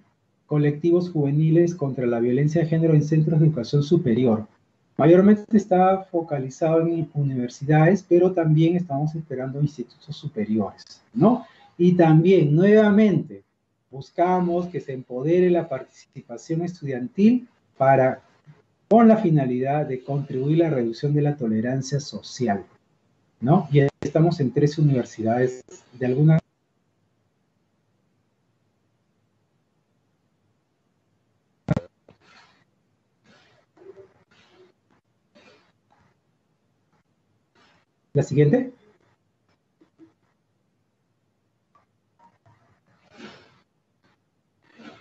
colectivos juveniles contra la violencia de género en centros de educación superior. Mayormente está focalizado en universidades, pero también estamos esperando institutos superiores, ¿no? Y también, nuevamente, buscamos que se empodere la participación estudiantil con la finalidad de contribuir a la reducción de la tolerancia social, ¿no? Y estamos en 13 universidades de alguna. La siguiente.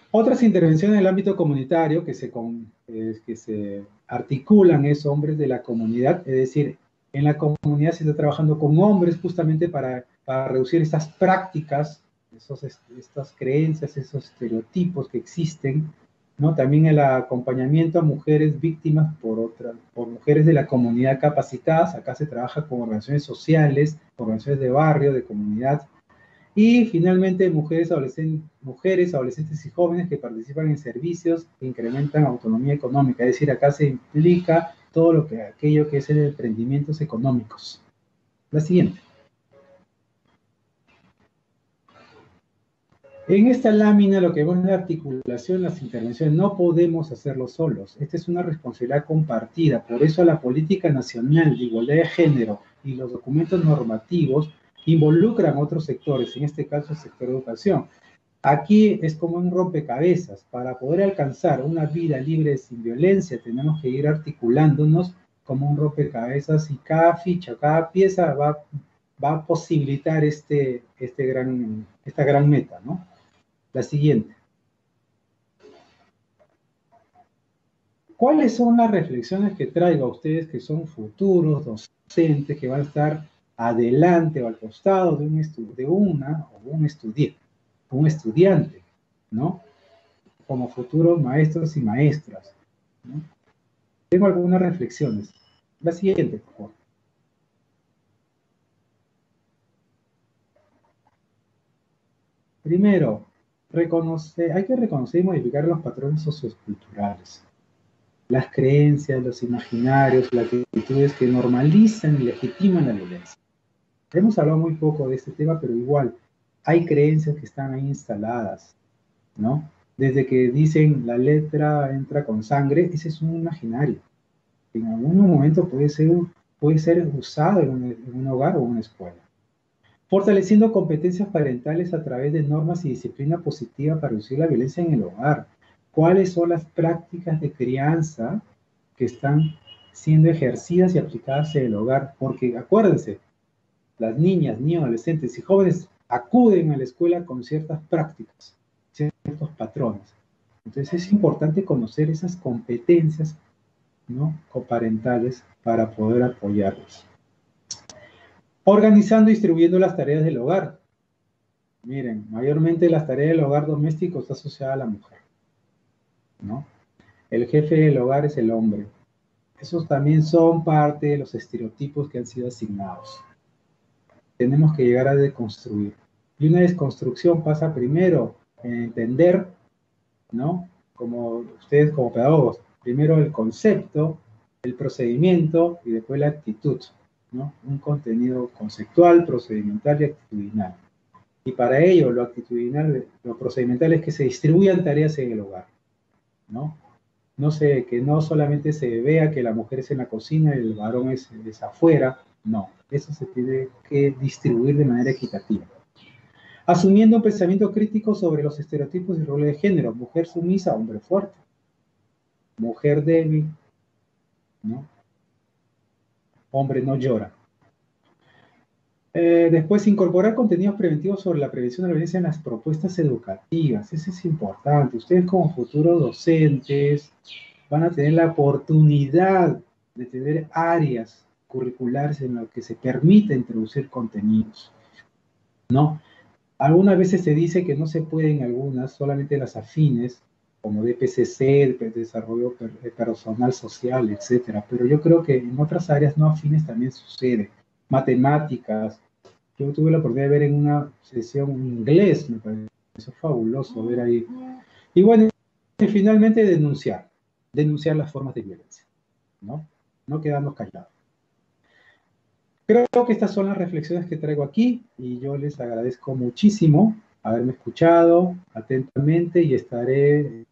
Otras intervenciones en el ámbito comunitario que se articulan es hombres de la comunidad, es decir, en la comunidad se está trabajando con hombres justamente para reducir estas prácticas, estas creencias, esos estereotipos que existen, ¿no? También el acompañamiento a mujeres víctimas por mujeres de la comunidad capacitadas. Acá se trabaja con organizaciones sociales, organizaciones de barrio, de comunidad, Y finalmente, mujeres, adolescentes y jóvenes que participan en servicios que incrementan autonomía económica. Es decir, acá se implica todo aquello que es el emprendimientos económicos. La siguiente. En esta lámina lo que vemos es la articulación, las intervenciones. No podemos hacerlo solos. Esta es una responsabilidad compartida. Por eso la política nacional de igualdad de género y los documentos normativos involucran otros sectores, en este caso el sector de educación. Aquí es como un rompecabezas. Para poder alcanzar una vida libre sin violencia, tenemos que ir articulándonos como un rompecabezas y cada ficha, cada pieza va a posibilitar esta gran meta, ¿no? La siguiente. ¿Cuáles son las reflexiones que traigo a ustedes que son futuros docentes que van a estar adelante o al costado de un estudiante, ¿no? Como futuros maestros y maestras, ¿no? Tengo algunas reflexiones. La siguiente, por favor. Primero, hay que reconocer y modificar los patrones socioculturales, las creencias, los imaginarios, las actitudes que normalizan y legitiman la violencia. Hemos hablado muy poco de este tema, pero igual hay creencias que están ahí instaladas, ¿no? Desde que dicen la letra entra con sangre, ese es un imaginario. En algún momento puede ser usado en un hogar o en una escuela. Fortaleciendo competencias parentales a través de normas y disciplina positiva para reducir la violencia en el hogar. ¿Cuáles son las prácticas de crianza que están siendo ejercidas y aplicadas en el hogar? Porque acuérdense, las niñas, niños, adolescentes y jóvenes acuden a la escuela con ciertas prácticas, ciertos patrones. Entonces es importante conocer esas competencias, ¿no?, coparentales para poder apoyarlos. Organizando y distribuyendo las tareas del hogar. Miren, mayormente las tareas del hogar doméstico está asociada a la mujer, ¿no? El jefe del hogar es el hombre. Esos también son parte de los estereotipos que han sido asignados. Tenemos que llegar a deconstruir. Y una desconstrucción pasa primero en entender, ¿no?, como ustedes como pedagogos, primero el concepto, el procedimiento y después la actitud, ¿no? Un contenido conceptual, procedimental y actitudinal. Y para ello, lo procedimental es que se distribuyan tareas en el hogar, ¿no? Que no solamente se vea que la mujer es en la cocina y el varón es afuera, no. Eso se tiene que distribuir de manera equitativa. Asumiendo un pensamiento crítico sobre los estereotipos y roles de género. Mujer sumisa, hombre fuerte. Mujer débil, ¿no? Hombre no llora. Después, incorporar contenidos preventivos sobre la prevención de la violencia en las propuestas educativas. Eso es importante. Ustedes como futuros docentes van a tener la oportunidad de tener áreas curriculares en las que se permite introducir contenidos, ¿no? Algunas veces se dice que no se pueden algunas, solamente las afines, como DPCC, desarrollo personal social, etcétera. Pero yo creo que en otras áreas no afines también sucede. Matemáticas. Yo tuve la oportunidad de ver en una sesión en inglés, me pareció fabuloso ver ahí. Y bueno, y finalmente denunciar las formas de violencia, ¿no? No quedarnos callados. Creo que estas son las reflexiones que traigo aquí y yo les agradezco muchísimo haberme escuchado atentamente y estaré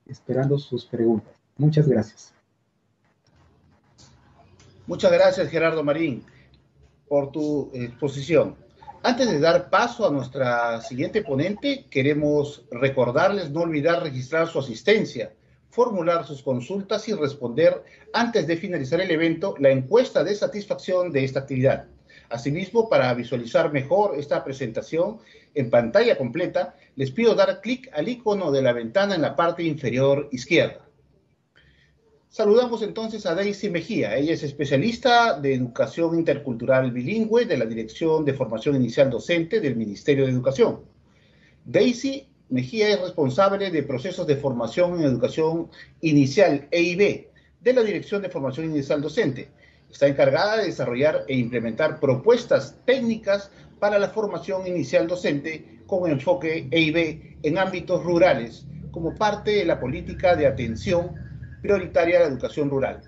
esperando sus preguntas. Muchas gracias. Muchas gracias, Gerardo Marín, por tu exposición. Antes de dar paso a nuestra siguiente ponente, queremos recordarles no olvidar registrar su asistencia, formular sus consultas y responder antes de finalizar el evento la encuesta de satisfacción de esta actividad. Asimismo, para visualizar mejor esta presentación en pantalla completa, les pido dar clic al icono de la ventana en la parte inferior izquierda. Saludamos entonces a Daisy Mejía. Ella es especialista de Educación Intercultural Bilingüe de la Dirección de Formación Inicial Docente del Ministerio de Educación. Daisy Mejía es responsable de procesos de formación en educación inicial EIB de la Dirección de Formación Inicial Docente Está encargada de desarrollar e implementar propuestas técnicas para la formación inicial docente con enfoque EIB en ámbitos rurales, como parte de la política de atención prioritaria a la educación rural.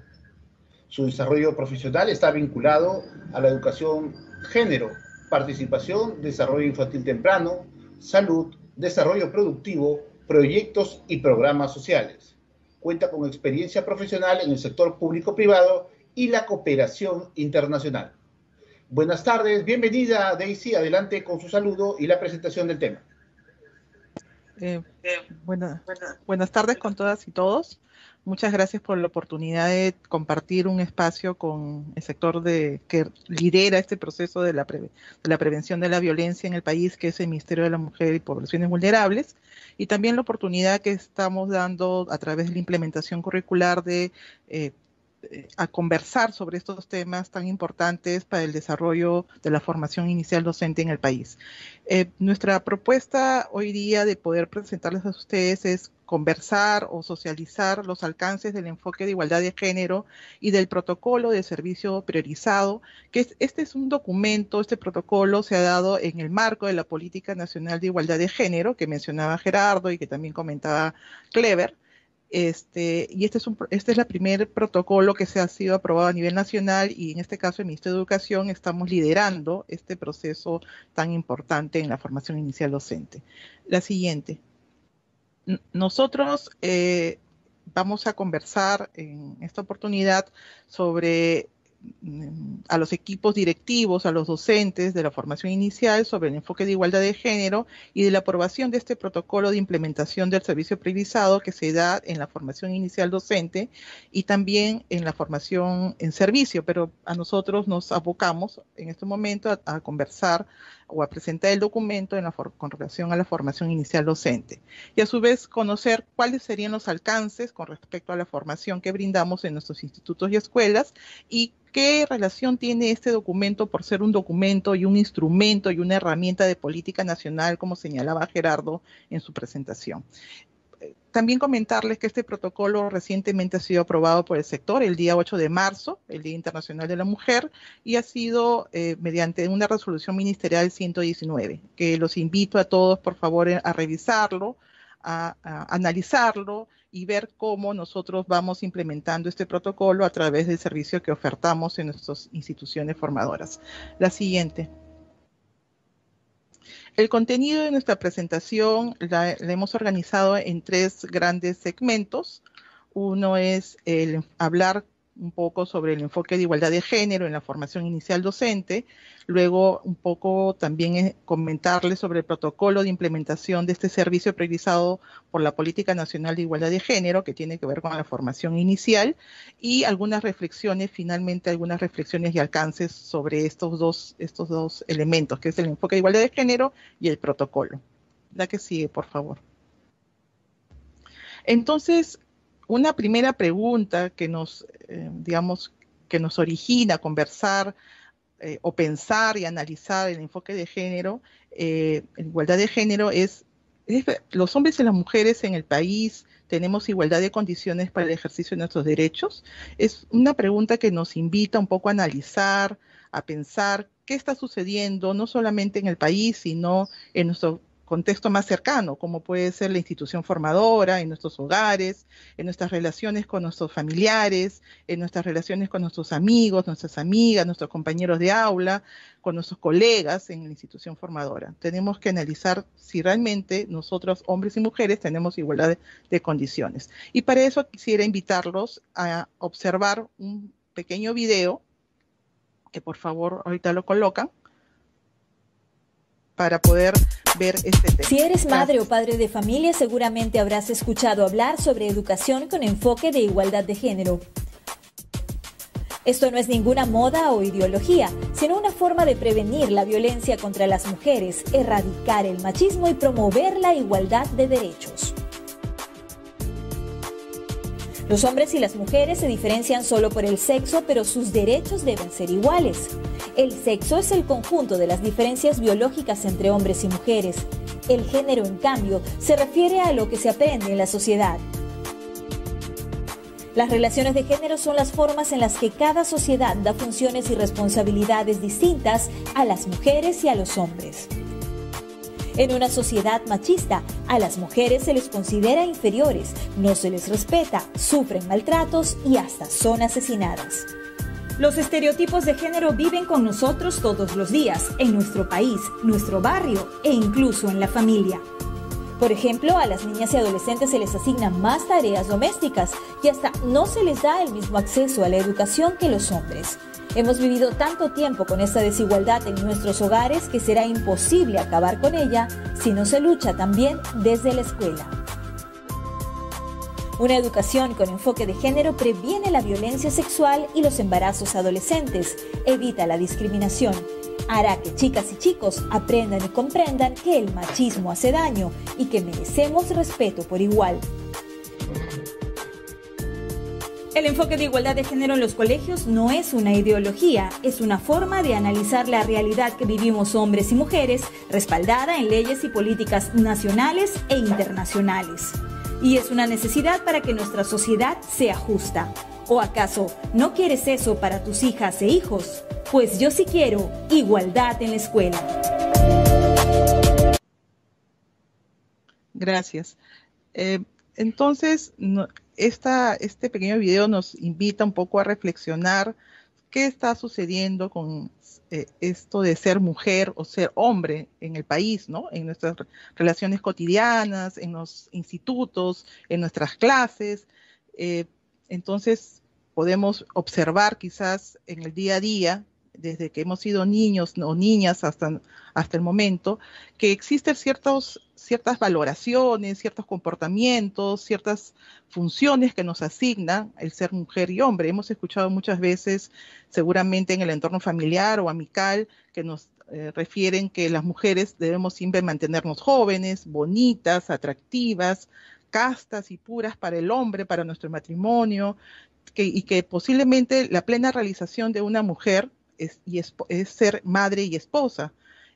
Su desarrollo profesional está vinculado a la educación género, participación, desarrollo infantil temprano, salud, desarrollo productivo, proyectos y programas sociales. Cuenta con experiencia profesional en el sector público-privado y la cooperación internacional. Buenas tardes, bienvenida Daisy, adelante con su saludo y la presentación del tema. Buenas tardes con todas y todos. Muchas gracias por la oportunidad de compartir un espacio con el sector que lidera este proceso de la prevención de la violencia en el país, que es el Ministerio de la Mujer y Poblaciones Vulnerables, y también la oportunidad que estamos dando a través de la implementación curricular a conversar sobre estos temas tan importantes para el desarrollo de la formación inicial docente en el país. Nuestra propuesta hoy día de poder presentarles a ustedes es conversar o socializar los alcances del enfoque de igualdad de género y del protocolo de servicio priorizado, que este es un documento, este protocolo se ha dado en el marco de la Política Nacional de Igualdad de Género, que mencionaba Gerardo y que también comentaba Clever. Este es el primer protocolo que se ha sido aprobado a nivel nacional y en este caso el Ministerio de Educación estamos liderando este proceso tan importante en la formación inicial docente. La siguiente. Nosotros vamos a conversar en esta oportunidad sobre a los equipos directivos, a los docentes de la formación inicial sobre el enfoque de igualdad de género y de la aprobación de este protocolo de implementación del servicio priorizado que se da en la formación inicial docente y también en la formación en servicio, pero a nosotros nos abocamos en este momento a conversar o a presentar el documento con relación a la formación inicial docente y a su vez conocer cuáles serían los alcances con respecto a la formación que brindamos en nuestros institutos y escuelas y qué relación tiene este documento por ser un documento y un instrumento y una herramienta de política nacional, como señalaba Gerardo en su presentación. También comentarles que este protocolo recientemente ha sido aprobado por el sector el día 8 de marzo, el Día Internacional de la Mujer, y ha sido mediante una resolución ministerial 119, que los invito a todos, por favor, a revisarlo, a analizarlo y ver cómo nosotros vamos implementando este protocolo a través del servicio que ofertamos en nuestras instituciones formadoras. La siguiente. El contenido de nuestra presentación la hemos organizado en 3 grandes segmentos. Uno es hablar un poco sobre el enfoque de igualdad de género en la formación inicial docente, luego un poco también comentarles sobre el protocolo de implementación de este servicio priorizado por la Política Nacional de Igualdad de Género, que tiene que ver con la formación inicial, y algunas reflexiones, finalmente algunas reflexiones y alcances sobre estos dos elementos, que es el enfoque de igualdad de género y el protocolo. La que sigue, por favor. Entonces, una primera pregunta que nos origina conversar o pensar y analizar el enfoque de género, igualdad de género es los hombres y las mujeres en el país tenemos igualdad de condiciones para el ejercicio de nuestros derechos. Es una pregunta que nos invita un poco a analizar, a pensar qué está sucediendo no solamente en el país, sino en nuestro contexto más cercano, como puede ser la institución formadora, en nuestros hogares, en nuestras relaciones con nuestros familiares, en nuestras relaciones con nuestros amigos, nuestras amigas, nuestros compañeros de aula, con nuestros colegas en la institución formadora. Tenemos que analizar si realmente nosotros, hombres y mujeres, tenemos igualdad de condiciones. Y para eso quisiera invitarlos a observar un pequeño video, que por favor ahorita lo colocan, para poder ver este tema. Si eres madre o padre de familia, seguramente habrás escuchado hablar sobre educación con enfoque de igualdad de género. Esto no es ninguna moda o ideología, sino una forma de prevenir la violencia contra las mujeres, erradicar el machismo y promover la igualdad de derechos. Los hombres y las mujeres se diferencian solo por el sexo, pero sus derechos deben ser iguales. El sexo es el conjunto de las diferencias biológicas entre hombres y mujeres. El género, en cambio, se refiere a lo que se aprende en la sociedad. Las relaciones de género son las formas en las que cada sociedad da funciones y responsabilidades distintas a las mujeres y a los hombres. En una sociedad machista, a las mujeres se les considera inferiores, no se les respeta, sufren maltratos y hasta son asesinadas. Los estereotipos de género viven con nosotros todos los días, en nuestro país, nuestro barrio e incluso en la familia. Por ejemplo, a las niñas y adolescentes se les asignan más tareas domésticas y hasta no se les da el mismo acceso a la educación que los hombres. Hemos vivido tanto tiempo con esta desigualdad en nuestros hogares que será imposible acabar con ella si no se lucha también desde la escuela. Una educación con enfoque de género previene la violencia sexual y los embarazos adolescentes, evita la discriminación, hará que chicas y chicos aprendan y comprendan que el machismo hace daño y que merecemos respeto por igual. El enfoque de igualdad de género en los colegios no es una ideología, es una forma de analizar la realidad que vivimos hombres y mujeres, respaldada en leyes y políticas nacionales e internacionales. Y es una necesidad para que nuestra sociedad sea justa. ¿O acaso no quieres eso para tus hijas e hijos? Pues yo sí quiero igualdad en la escuela. Gracias. Entonces, este pequeño video nos invita un poco a reflexionar qué está sucediendo con esto de ser mujer o ser hombre en el país, ¿no? En nuestras relaciones cotidianas, en los institutos, en nuestras clases. Entonces, podemos observar quizás en el día a día, desde que hemos sido niños o niñas hasta el momento, que existen ciertas valoraciones, ciertos comportamientos, ciertas funciones que nos asignan el ser mujer y hombre. Hemos escuchado muchas veces, seguramente en el entorno familiar o amical, que nos refieren que las mujeres debemos siempre mantenernos jóvenes, bonitas, atractivas, castas y puras para el hombre, para nuestro matrimonio, y que posiblemente la plena realización de una mujer es ser madre y esposa.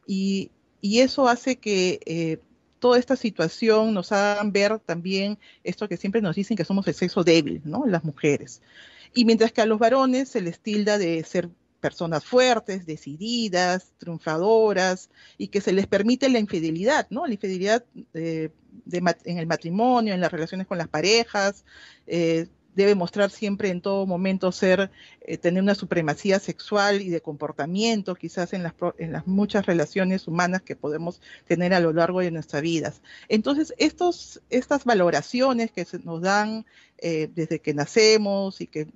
Y eso hace que toda esta situación nos hagan ver también esto que siempre nos dicen que somos el sexo débil, ¿no? Las mujeres. Y mientras que a los varones se les tilda de ser personas fuertes, decididas, triunfadoras, y que se les permite la infidelidad, ¿no? La infidelidad en el matrimonio, en las relaciones con las parejas, debe mostrar siempre en todo momento tener una supremacía sexual y de comportamiento, quizás en las muchas relaciones humanas que podemos tener a lo largo de nuestras vidas. Entonces, estas valoraciones que nos dan desde que nacemos y que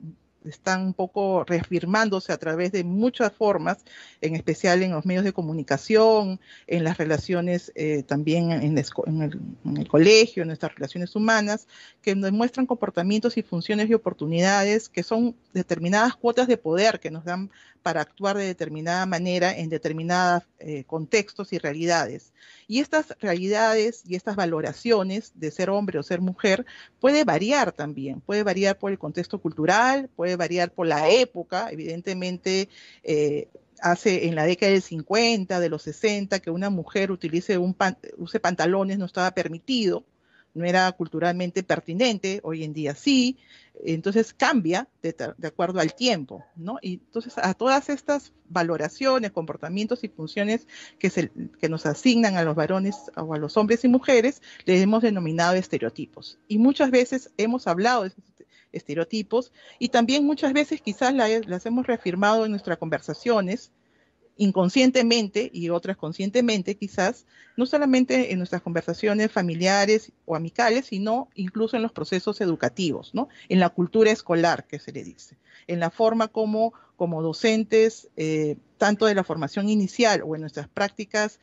están un poco reafirmándose a través de muchas formas, en especial en los medios de comunicación, en las relaciones también en el colegio, en nuestras relaciones humanas, que nos muestran comportamientos y funciones y oportunidades que son determinadas cuotas de poder que nos dan para actuar de determinada manera en determinados contextos y realidades. Y estas realidades y estas valoraciones de ser hombre o ser mujer puede variar también, puede variar por el contexto cultural, puede variar por la época. Evidentemente, en la década del 50, de los 60, que una mujer use pantalones no estaba permitido, no era culturalmente pertinente, hoy en día sí. Entonces cambia de acuerdo al tiempo, ¿no? Y entonces a todas estas valoraciones, comportamientos y funciones que nos asignan a los varones o a los hombres y mujeres, les hemos denominado estereotipos. Y muchas veces hemos hablado de esos estereotipos y también muchas veces quizás las hemos reafirmado en nuestras conversaciones, inconscientemente y otras conscientemente quizás, no solamente en nuestras conversaciones familiares o amicales, sino incluso en los procesos educativos, ¿no? En la cultura escolar, que se le dice, en la forma como docentes, tanto de la formación inicial o en nuestras prácticas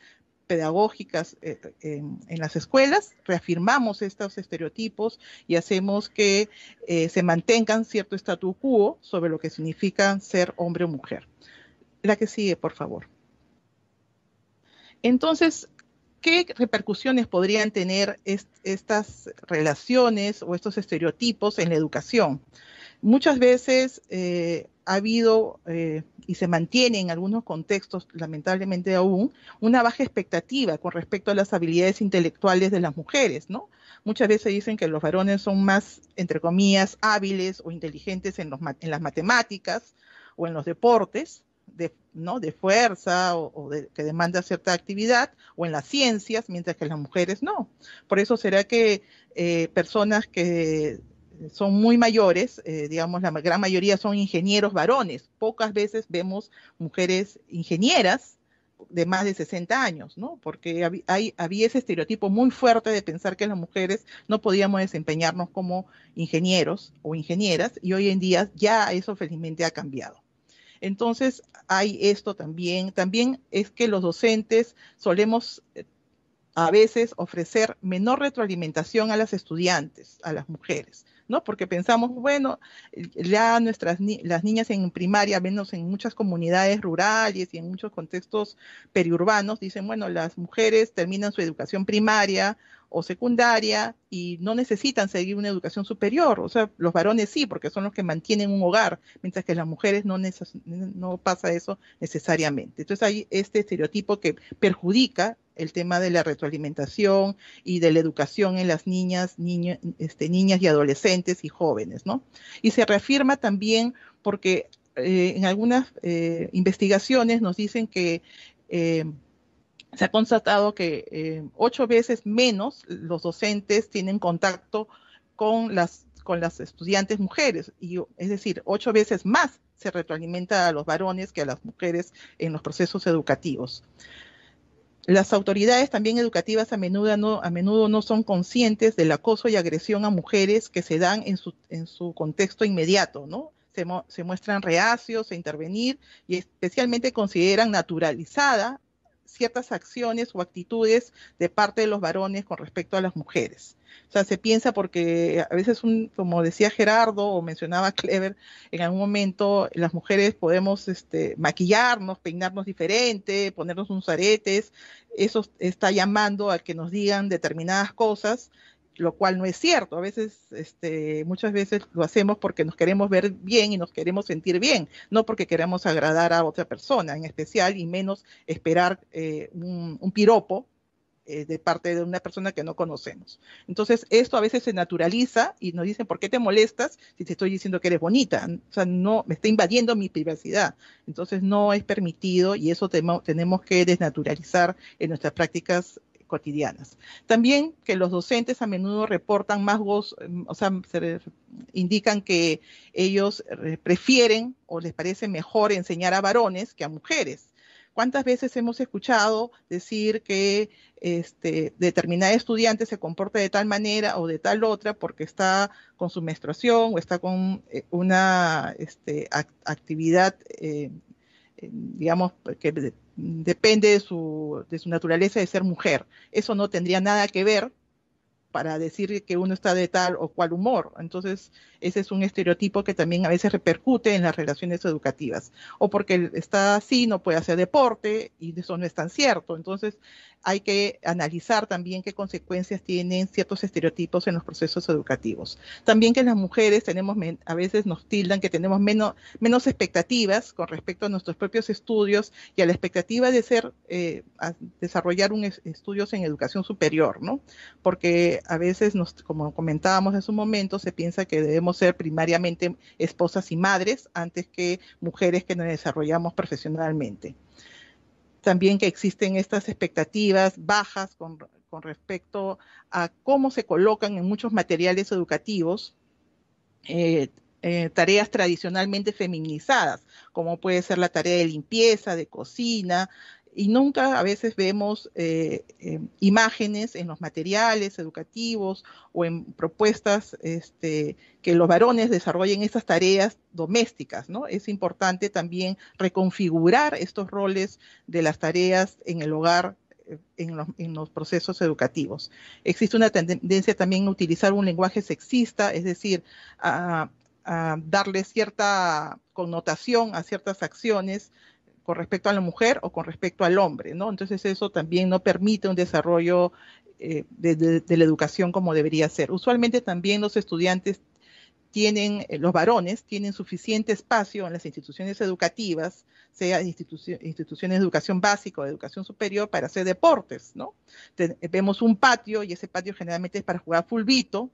pedagógicas en las escuelas, reafirmamos estos estereotipos y hacemos que se mantengan cierto statu quo sobre lo que significa ser hombre o mujer. La que sigue, por favor. Entonces, ¿qué repercusiones podrían tener estas relaciones o estos estereotipos en la educación? Muchas veces ha habido y se mantiene en algunos contextos, lamentablemente aún, una baja expectativa con respecto a las habilidades intelectuales de las mujeres, ¿no? Muchas veces dicen que los varones son más, entre comillas, hábiles o inteligentes en las matemáticas o en los deportes, ¿no? de fuerza que demanda cierta actividad, o en las ciencias, mientras que las mujeres no. Por eso será que personas que son muy mayores, digamos la gran mayoría son ingenieros varones, pocas veces vemos mujeres ingenieras de más de 60 años, ¿no? Porque había ese estereotipo muy fuerte de pensar que las mujeres no podíamos desempeñarnos como ingenieros o ingenieras, y hoy en día ya eso felizmente ha cambiado. Entonces hay esto también es que los docentes solemos a veces ofrecer menor retroalimentación a las estudiantes, a las mujeres, ¿no? Porque pensamos, bueno, ya las niñas en primaria, menos en muchas comunidades rurales y en muchos contextos periurbanos, dicen, bueno, las mujeres terminan su educación primaria o secundaria y no necesitan seguir una educación superior. O sea, los varones sí, porque son los que mantienen un hogar, mientras que las mujeres no pasa eso necesariamente. Entonces hay este estereotipo que perjudica el tema de la retroalimentación y de la educación en las niñas y adolescentes y jóvenes, ¿no? Y se reafirma también porque en algunas investigaciones nos dicen que se ha constatado que 8 veces menos los docentes tienen contacto con las estudiantes mujeres, es decir, 8 veces más se retroalimenta a los varones que a las mujeres en los procesos educativos. Las autoridades también educativas a menudo no son conscientes del acoso y agresión a mujeres que se dan en su contexto inmediato, ¿no? Se muestran reacios a intervenir y especialmente consideran naturalizada ciertas acciones o actitudes de parte de los varones con respecto a las mujeres. O sea, se piensa porque a veces, como decía Gerardo o mencionaba Clever, en algún momento las mujeres podemos maquillarnos, peinarnos diferente, ponernos unos aretes, eso está llamando a que nos digan determinadas cosas, lo cual no es cierto. A veces, muchas veces lo hacemos porque nos queremos ver bien y nos queremos sentir bien, no porque queramos agradar a otra persona en especial, y menos esperar un piropo de parte de una persona que no conocemos. Entonces, esto a veces se naturaliza y nos dicen, ¿por qué te molestas si te estoy diciendo que eres bonita? O sea, no, me está invadiendo mi privacidad. Entonces, no es permitido, y eso tenemos que desnaturalizar en nuestras prácticas cotidianas. También que los docentes a menudo reportan más gozo, o sea, indican que ellos prefieren o les parece mejor enseñar a varones que a mujeres. ¿Cuántas veces hemos escuchado decir que determinada estudiante se comporta de tal manera o de tal otra porque está con su menstruación o está con una actividad, digamos, que depende de su naturaleza de ser mujer? Eso no tendría nada que ver para decir que uno está de tal o cual humor. Entonces, ese es un estereotipo que también a veces repercute en las relaciones educativas. O porque está así, no puede hacer deporte, y eso no es tan cierto. Entonces, hay que analizar también qué consecuencias tienen ciertos estereotipos en los procesos educativos. También que las mujeres a veces nos tildan que tenemos menos expectativas con respecto a nuestros propios estudios y a la expectativa de desarrollar estudios en educación superior, ¿no? Porque a veces, como comentábamos hace un momento, se piensa que debemos ser primariamente esposas y madres antes que mujeres que nos desarrollamos profesionalmente. También que existen estas expectativas bajas con respecto a cómo se colocan en muchos materiales educativos tareas tradicionalmente feminizadas, como puede ser la tarea de limpieza, de cocina, y nunca a veces vemos imágenes en los materiales educativos o en propuestas que los varones desarrollen estas tareas domésticas, ¿no? Es importante también reconfigurar estos roles de las tareas en el hogar en los procesos educativos. Existe una tendencia también a utilizar un lenguaje sexista, es decir, a darle cierta connotación a ciertas acciones con respecto a la mujer o con respecto al hombre, ¿no? Entonces eso también no permite un desarrollo de la educación como debería ser. Usualmente también los estudiantes los varones tienen suficiente espacio en las instituciones educativas, sea instituciones de educación básica o de educación superior, para hacer deportes, ¿no? Vemos un patio y ese patio generalmente es para jugar fulbito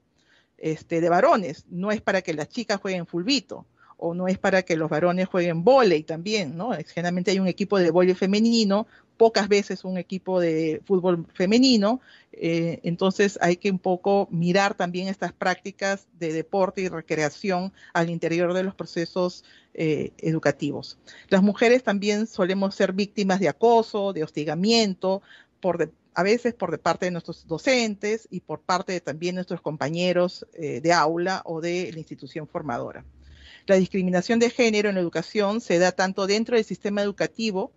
de varones, no es para que las chicas jueguen fulbito, o no es para que los varones jueguen vóley también, ¿no? Generalmente hay un equipo de vóley femenino, pocas veces un equipo de fútbol femenino, entonces hay que un poco mirar también estas prácticas de deporte y recreación al interior de los procesos educativos. Las mujeres también solemos ser víctimas de acoso, de hostigamiento, a veces por parte de nuestros docentes y por parte de también nuestros compañeros de aula o de la institución formadora. La discriminación de género en la educación se da tanto dentro del sistema educativo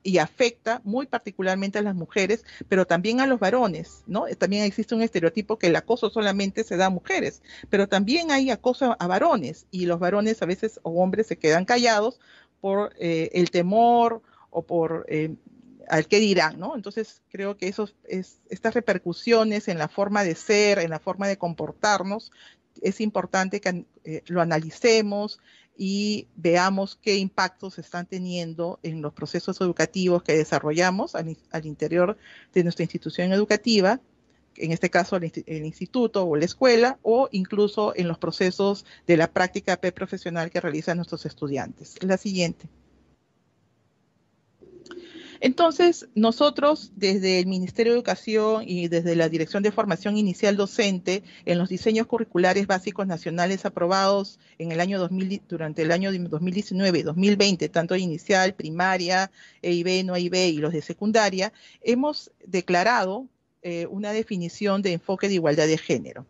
y afecta muy particularmente a las mujeres, pero también a los varones, ¿no? También existe un estereotipo que el acoso solamente se da a mujeres, pero también hay acoso a varones, y los varones a veces, o hombres, se quedan callados por el temor o por al qué dirán, ¿no? Entonces creo que estas repercusiones en la forma de ser, en la forma de comportarnos, es importante que lo analicemos y veamos qué impactos están teniendo en los procesos educativos que desarrollamos al interior de nuestra institución educativa, en este caso el instituto o la escuela, o incluso en los procesos de la práctica preprofesional que realizan nuestros estudiantes. La siguiente. Entonces, nosotros desde el Ministerio de Educación y desde la Dirección de Formación Inicial Docente, en los diseños curriculares básicos nacionales aprobados en el año durante el año 2019 y 2020, tanto de inicial, primaria, EIB, no EIB y los de secundaria, hemos declarado una definición de enfoque de igualdad de género.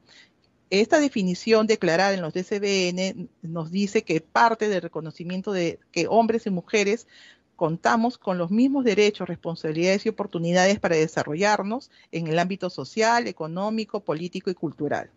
Esta definición declarada en los DCBN nos dice que parte del reconocimiento de que hombres y mujeres contamos con los mismos derechos, responsabilidades y oportunidades para desarrollarnos en el ámbito social, económico, político y cultural.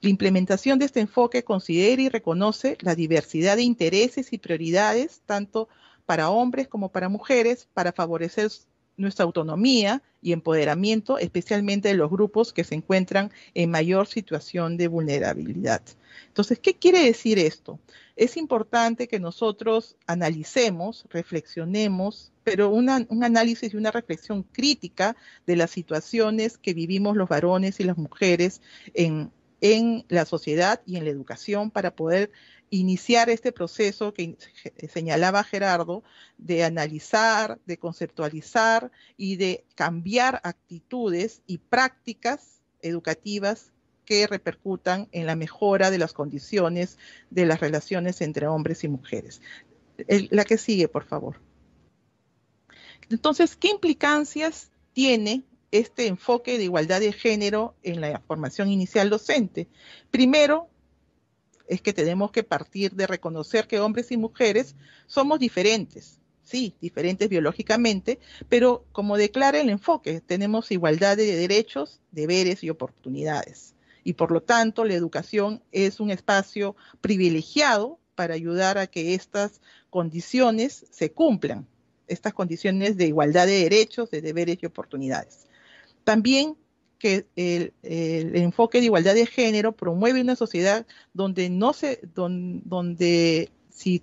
La implementación de este enfoque considera y reconoce la diversidad de intereses y prioridades, tanto para hombres como para mujeres, para favorecer nuestra autonomía y empoderamiento, especialmente de los grupos que se encuentran en mayor situación de vulnerabilidad. Entonces, ¿qué quiere decir esto? Es importante que nosotros analicemos, reflexionemos, pero un análisis y una reflexión crítica de las situaciones que vivimos los varones y las mujeres en la sociedad y en la educación, para poder iniciar este proceso que señalaba Gerardo, de analizar, de conceptualizar y de cambiar actitudes y prácticas educativas que repercutan en la mejora de las condiciones de las relaciones entre hombres y mujeres. La que sigue, por favor. Entonces, ¿qué implicancias tiene este enfoque de igualdad de género en la formación inicial docente? Primero, es que tenemos que partir de reconocer que hombres y mujeres somos diferentes, sí, diferentes biológicamente, pero como declara el enfoque, tenemos igualdad de derechos, deberes y oportunidades. Y por lo tanto, la educación es un espacio privilegiado para ayudar a que estas condiciones se cumplan, estas condiciones de igualdad de derechos, de deberes y oportunidades. También que el enfoque de igualdad de género promueve una sociedad donde si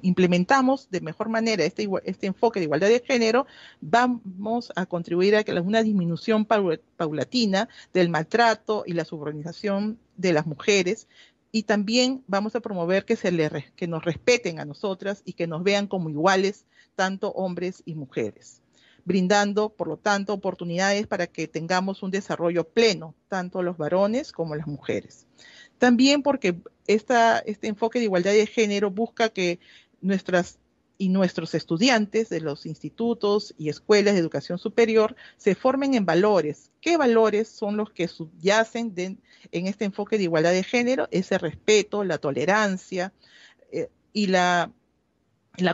implementamos de mejor manera este enfoque de igualdad de género, vamos a contribuir a una disminución paulatina del maltrato y la subordinación de las mujeres, y también vamos a promover que nos respeten a nosotras y que nos vean como iguales, tanto hombres y mujeres, brindando, por lo tanto, oportunidades para que tengamos un desarrollo pleno, tanto los varones como las mujeres. También porque este enfoque de igualdad de género busca que nuestros estudiantes de los institutos y escuelas de educación superior se formen en valores. ¿Qué valores son los que subyacen en este enfoque de igualdad de género? Ese respeto, la tolerancia y la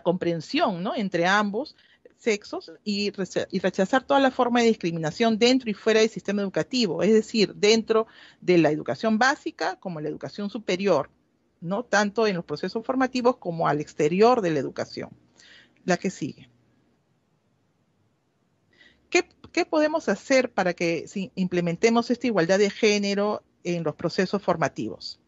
comprensión, ¿no?, entre ambos sexos, y rechazar toda la forma de discriminación dentro y fuera del sistema educativo, es decir, dentro de la educación básica como la educación superior, ¿no?, tanto en los procesos formativos como al exterior de la educación. La que sigue. ¿Qué podemos hacer para que implementemos esta igualdad de género en los procesos formativos?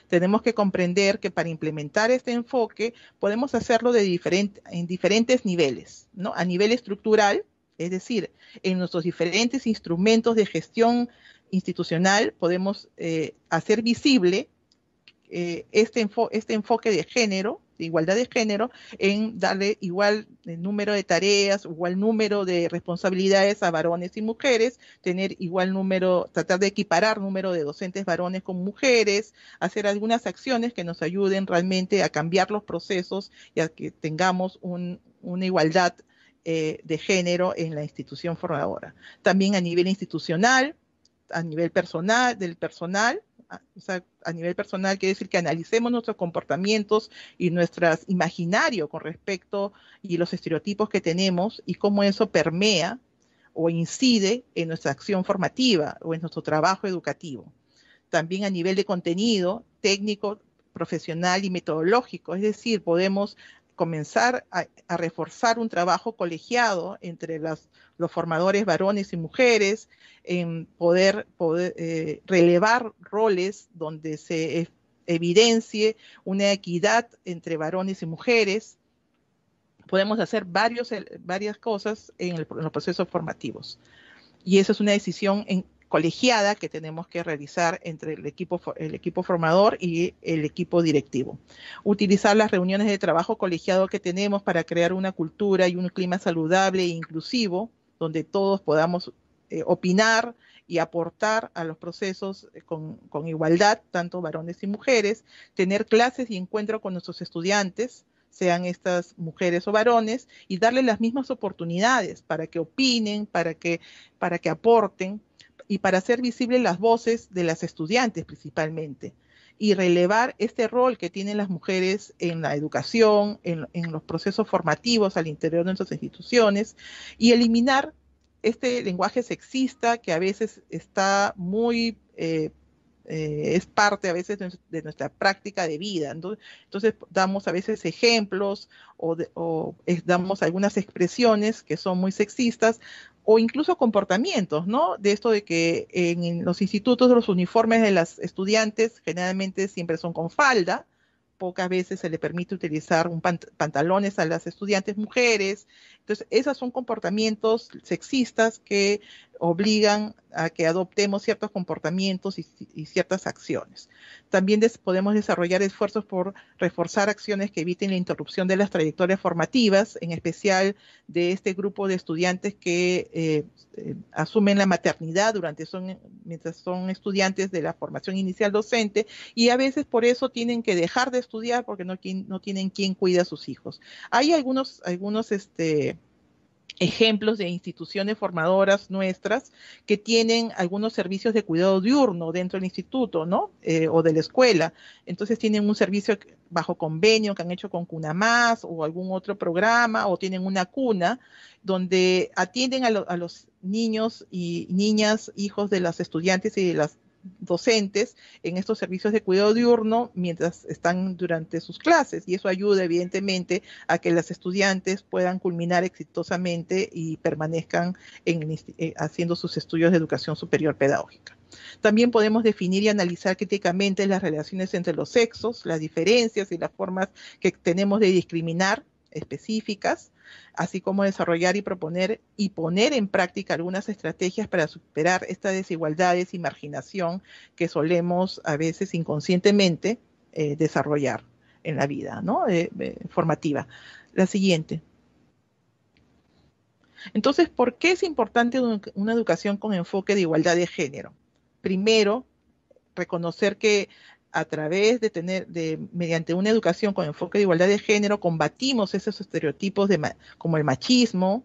tenemos que comprender que para implementar este enfoque podemos hacerlo en diferentes niveles, ¿no? A nivel estructural, es decir, en nuestros diferentes instrumentos de gestión institucional podemos hacer visible este enfoque de género, de igualdad de género, en darle igual número de tareas, igual número de responsabilidades a varones y mujeres, tener igual número, tratar de equiparar número de docentes varones con mujeres, hacer algunas acciones que nos ayuden realmente a cambiar los procesos y a que tengamos una igualdad de género en la institución formadora. También a nivel institucional, a nivel del personal, o sea, a nivel personal quiere decir que analicemos nuestros comportamientos y nuestro imaginario con respecto y los estereotipos que tenemos y cómo eso permea o incide en nuestra acción formativa o en nuestro trabajo educativo. También a nivel de contenido técnico, profesional y metodológico, es decir, podemos comenzar a reforzar un trabajo colegiado entre los formadores varones y mujeres, en poder relevar roles donde se evidencie una equidad entre varones y mujeres. Podemos hacer varias cosas en los procesos formativos. Y esa es una decisión colegiada que tenemos que realizar entre el equipo formador y el equipo directivo. Utilizar las reuniones de trabajo colegiado que tenemos para crear una cultura y un clima saludable e inclusivo, donde todos podamos opinar y aportar a los procesos con igualdad, tanto varones y mujeres, tener clases y encuentros con nuestros estudiantes, sean estas mujeres o varones, y darles las mismas oportunidades para que opinen, para que aporten, y para hacer visibles las voces de las estudiantes principalmente, y relevar este rol que tienen las mujeres en la educación, en los procesos formativos al interior de nuestras instituciones, y eliminar este lenguaje sexista que a veces está muy, es parte a veces de nuestra práctica de vida. Entonces damos a veces ejemplos o damos algunas expresiones que son muy sexistas, o incluso comportamientos, ¿no? De esto de que en los institutos los uniformes de las estudiantes generalmente siempre son con falda, pocas veces se le permite utilizar pantalones a las estudiantes mujeres. Entonces, esos son comportamientos sexistas que obligan a que adoptemos ciertos comportamientos y ciertas acciones. También podemos desarrollar esfuerzos por reforzar acciones que eviten la interrupción de las trayectorias formativas, en especial de este grupo de estudiantes que asumen la maternidad mientras son estudiantes de la formación inicial docente, y a veces por eso tienen que dejar de estudiar porque no tienen quien cuida a sus hijos. Hay algunos ejemplos de instituciones formadoras nuestras que tienen algunos servicios de cuidado diurno dentro del instituto, ¿no? O de la escuela. Entonces tienen un servicio bajo convenio que han hecho con CUNAMás o algún otro programa, o tienen una cuna donde atienden a los niños y niñas, hijos de las estudiantes y de las docentes en estos servicios de cuidado diurno mientras están durante sus clases, y eso ayuda evidentemente a que las estudiantes puedan culminar exitosamente y permanezcan haciendo sus estudios de educación superior pedagógica. También podemos definir y analizar críticamente las relaciones entre los sexos, las diferencias y las formas que tenemos de discriminar específicas, así como desarrollar y proponer y poner en práctica algunas estrategias para superar estas desigualdades y marginación que solemos a veces inconscientemente desarrollar en la vida, ¿no? Formativa. La siguiente. Entonces, ¿por qué es importante una educación con enfoque de igualdad de género? Primero, reconocer que a través mediante una educación con enfoque de igualdad de género, combatimos esos estereotipos como el machismo,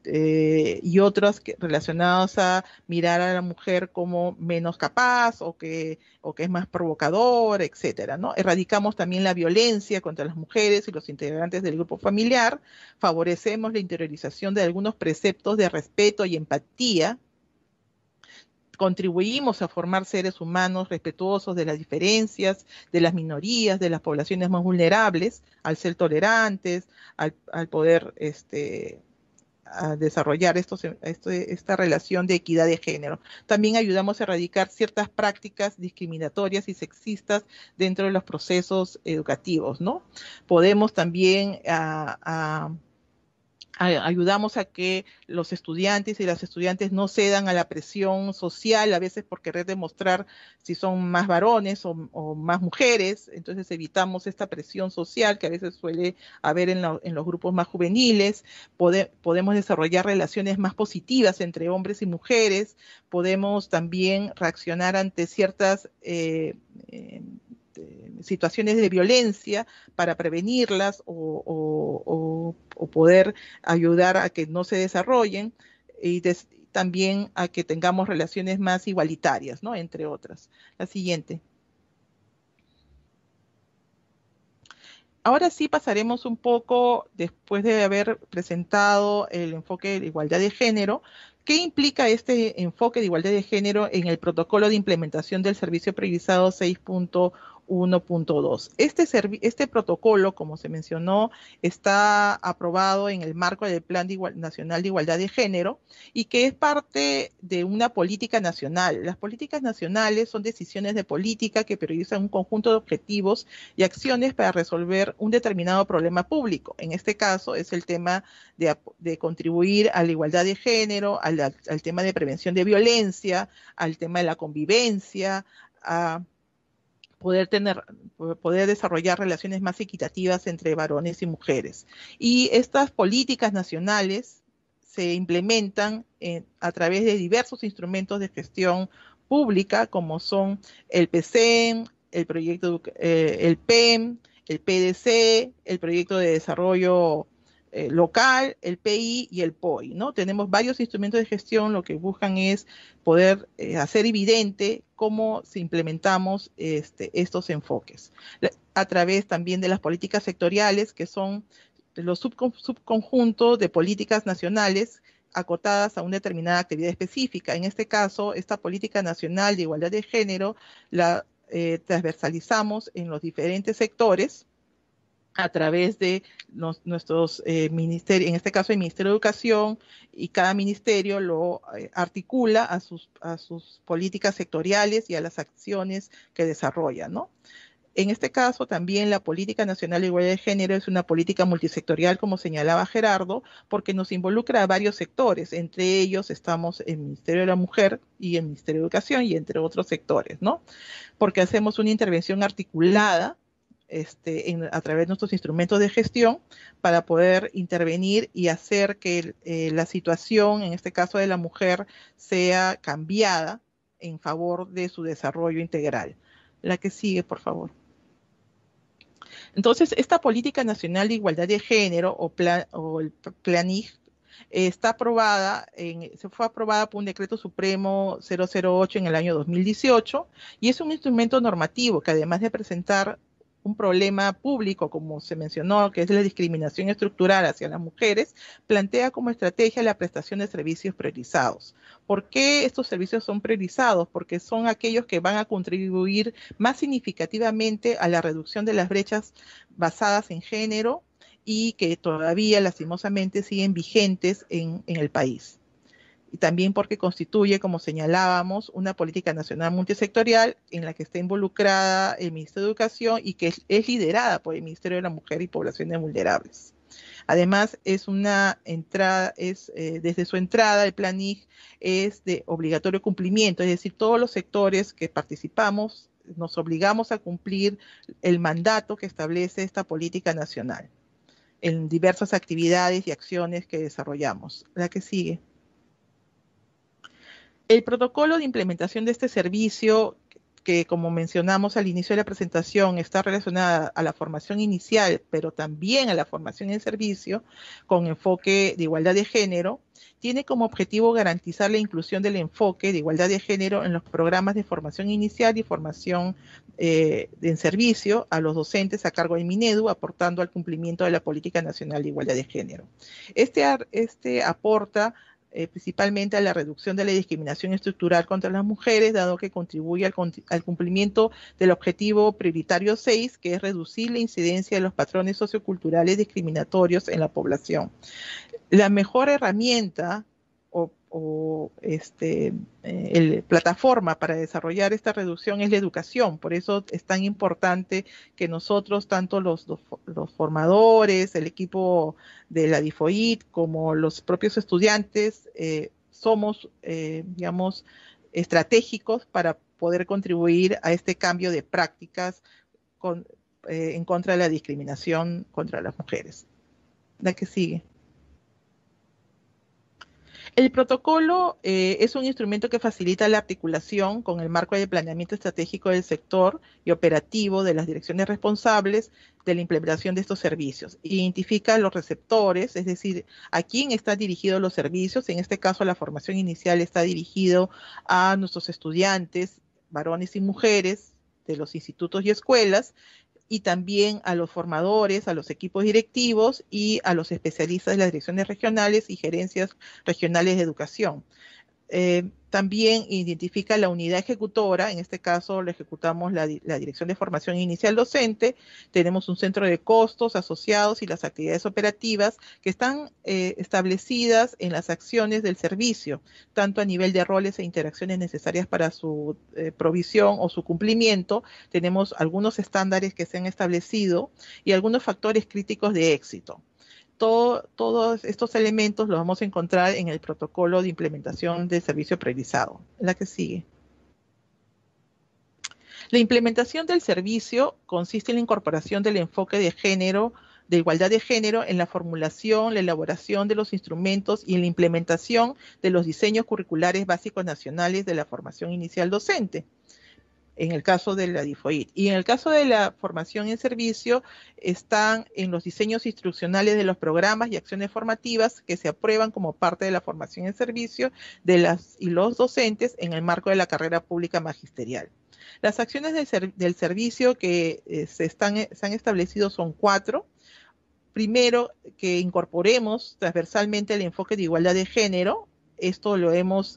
y otros relacionados a mirar a la mujer como menos capaz o que es más provocadora, etcétera, ¿no? Erradicamos también la violencia contra las mujeres y los integrantes del grupo familiar, favorecemos la interiorización de algunos preceptos de respeto y empatía, contribuimos a formar seres humanos respetuosos de las diferencias, de las minorías, de las poblaciones más vulnerables, al ser tolerantes, al poder a desarrollar esta relación de equidad de género. También ayudamos a erradicar ciertas prácticas discriminatorias y sexistas dentro de los procesos educativos, ¿no? Podemos también ayudamos a que los estudiantes y las estudiantes no cedan a la presión social, a veces por querer demostrar si son más varones o más mujeres. Entonces evitamos esta presión social que a veces suele haber en los grupos más juveniles. Podemos desarrollar relaciones más positivas entre hombres y mujeres. Podemos también reaccionar ante ciertas situaciones de violencia para prevenirlas o poder ayudar a que no se desarrollen, y también a que tengamos relaciones más igualitarias, ¿no? Entre otras. La siguiente. Ahora sí pasaremos un poco, después de haber presentado el enfoque de igualdad de género, ¿qué implica este enfoque de igualdad de género en el protocolo de implementación del servicio priorizado 6.1.2? Este protocolo, como se mencionó, está aprobado en el marco del Plan Nacional de Igualdad de Género y que es parte de una política nacional. Las políticas nacionales son decisiones de política que priorizan un conjunto de objetivos y acciones para resolver un determinado problema público. En este caso es el tema de contribuir a la igualdad de género, al tema de prevención de violencia, al tema de la convivencia, a poder desarrollar relaciones más equitativas entre varones y mujeres. Y estas políticas nacionales se implementan a través de diversos instrumentos de gestión pública, como son el PCEM, el PEM, el PDC, el Proyecto de Desarrollo Local, el PI y el POI, ¿no? Tenemos varios instrumentos de gestión, lo que buscan es poder hacer evidente cómo se implementamos estos enfoques. A través también de las políticas sectoriales, que son los subconjuntos de políticas nacionales acotadas a una determinada actividad específica. En este caso, esta política nacional de igualdad de género la transversalizamos en los diferentes sectores a través de nuestros ministerios, en este caso el Ministerio de Educación, y cada ministerio lo articula a sus políticas sectoriales y a las acciones que desarrolla, ¿no? En este caso también la Política Nacional de Igualdad de Género es una política multisectorial, como señalaba Gerardo, porque nos involucra a varios sectores. Entre ellos estamos el Ministerio de la Mujer y el Ministerio de Educación, y entre otros sectores, ¿no? Porque hacemos una intervención articulada a través de nuestros instrumentos de gestión para poder intervenir y hacer que la situación, en este caso de la mujer, sea cambiada en favor de su desarrollo integral. La que sigue, por favor. Entonces, esta Política Nacional de Igualdad de Género, o el PLANIG, fue aprobada por un decreto supremo 008 en el año 2018, y es un instrumento normativo que, además de presentar un problema público, como se mencionó, que es la discriminación estructural hacia las mujeres, plantea como estrategia la prestación de servicios priorizados. ¿Por qué estos servicios son priorizados? Porque son aquellos que van a contribuir más significativamente a la reducción de las brechas basadas en género y que todavía lastimosamente siguen vigentes en el país. Y también porque constituye, como señalábamos, una política nacional multisectorial en la que está involucrada el Ministerio de Educación y que es liderada por el Ministerio de la Mujer y Poblaciones Vulnerables. Además, desde su entrada, el PLANIG es de obligatorio cumplimiento, es decir, todos los sectores que participamos nos obligamos a cumplir el mandato que establece esta política nacional en diversas actividades y acciones que desarrollamos. La que sigue. El protocolo de implementación de este servicio, que como mencionamos al inicio de la presentación, está relacionada a la formación inicial, pero también a la formación en servicio, con enfoque de igualdad de género, tiene como objetivo garantizar la inclusión del enfoque de igualdad de género en los programas de formación inicial y formación en servicio a los docentes a cargo del Minedu, aportando al cumplimiento de la Política Nacional de Igualdad de Género. Este aporta principalmente a la reducción de la discriminación estructural contra las mujeres, dado que contribuye al cumplimiento del objetivo prioritario 6, que es reducir la incidencia de los patrones socioculturales discriminatorios en la población. La mejor herramienta plataforma para desarrollar esta reducción es la educación. Por eso es tan importante que nosotros, tanto los formadores, el equipo de la DIFOIT, como los propios estudiantes, somos, digamos, estratégicos para poder contribuir a este cambio de prácticas en contra de la discriminación contra las mujeres. La que sigue. El protocolo es un instrumento que facilita la articulación con el marco de planeamiento estratégico del sector y operativo de las direcciones responsables de la implementación de estos servicios. Identifica los receptores, es decir, a quién están dirigidos los servicios. En este caso, la formación inicial está dirigido a nuestros estudiantes, varones y mujeres de los institutos y escuelas, y también a los formadores, a los equipos directivos y a los especialistas de las direcciones regionales y gerencias regionales de educación. También identifica la unidad ejecutora, en este caso lo ejecutamos la Dirección de Formación Inicial Docente. Tenemos un centro de costos asociados y las actividades operativas que están establecidas en las acciones del servicio, tanto a nivel de roles e interacciones necesarias para su provisión o su cumplimiento. Tenemos algunos estándares que se han establecido y algunos factores críticos de éxito. Todos estos elementos los vamos a encontrar en el protocolo de implementación del servicio priorizado. La que sigue. La implementación del servicio consiste en la incorporación del enfoque de género, de igualdad de género, en la formulación, la elaboración de los instrumentos y en la implementación de los diseños curriculares básicos nacionales de la formación inicial docente, en el caso de la DIFOIT. Y en el caso de la formación en servicio, están en los diseños instruccionales de los programas y acciones formativas que se aprueban como parte de la formación en servicio de las y los docentes en el marco de la carrera pública magisterial. Las acciones del servicio que se han establecido son 4. Primero, que incorporemos transversalmente el enfoque de igualdad de género. Esto lo hemos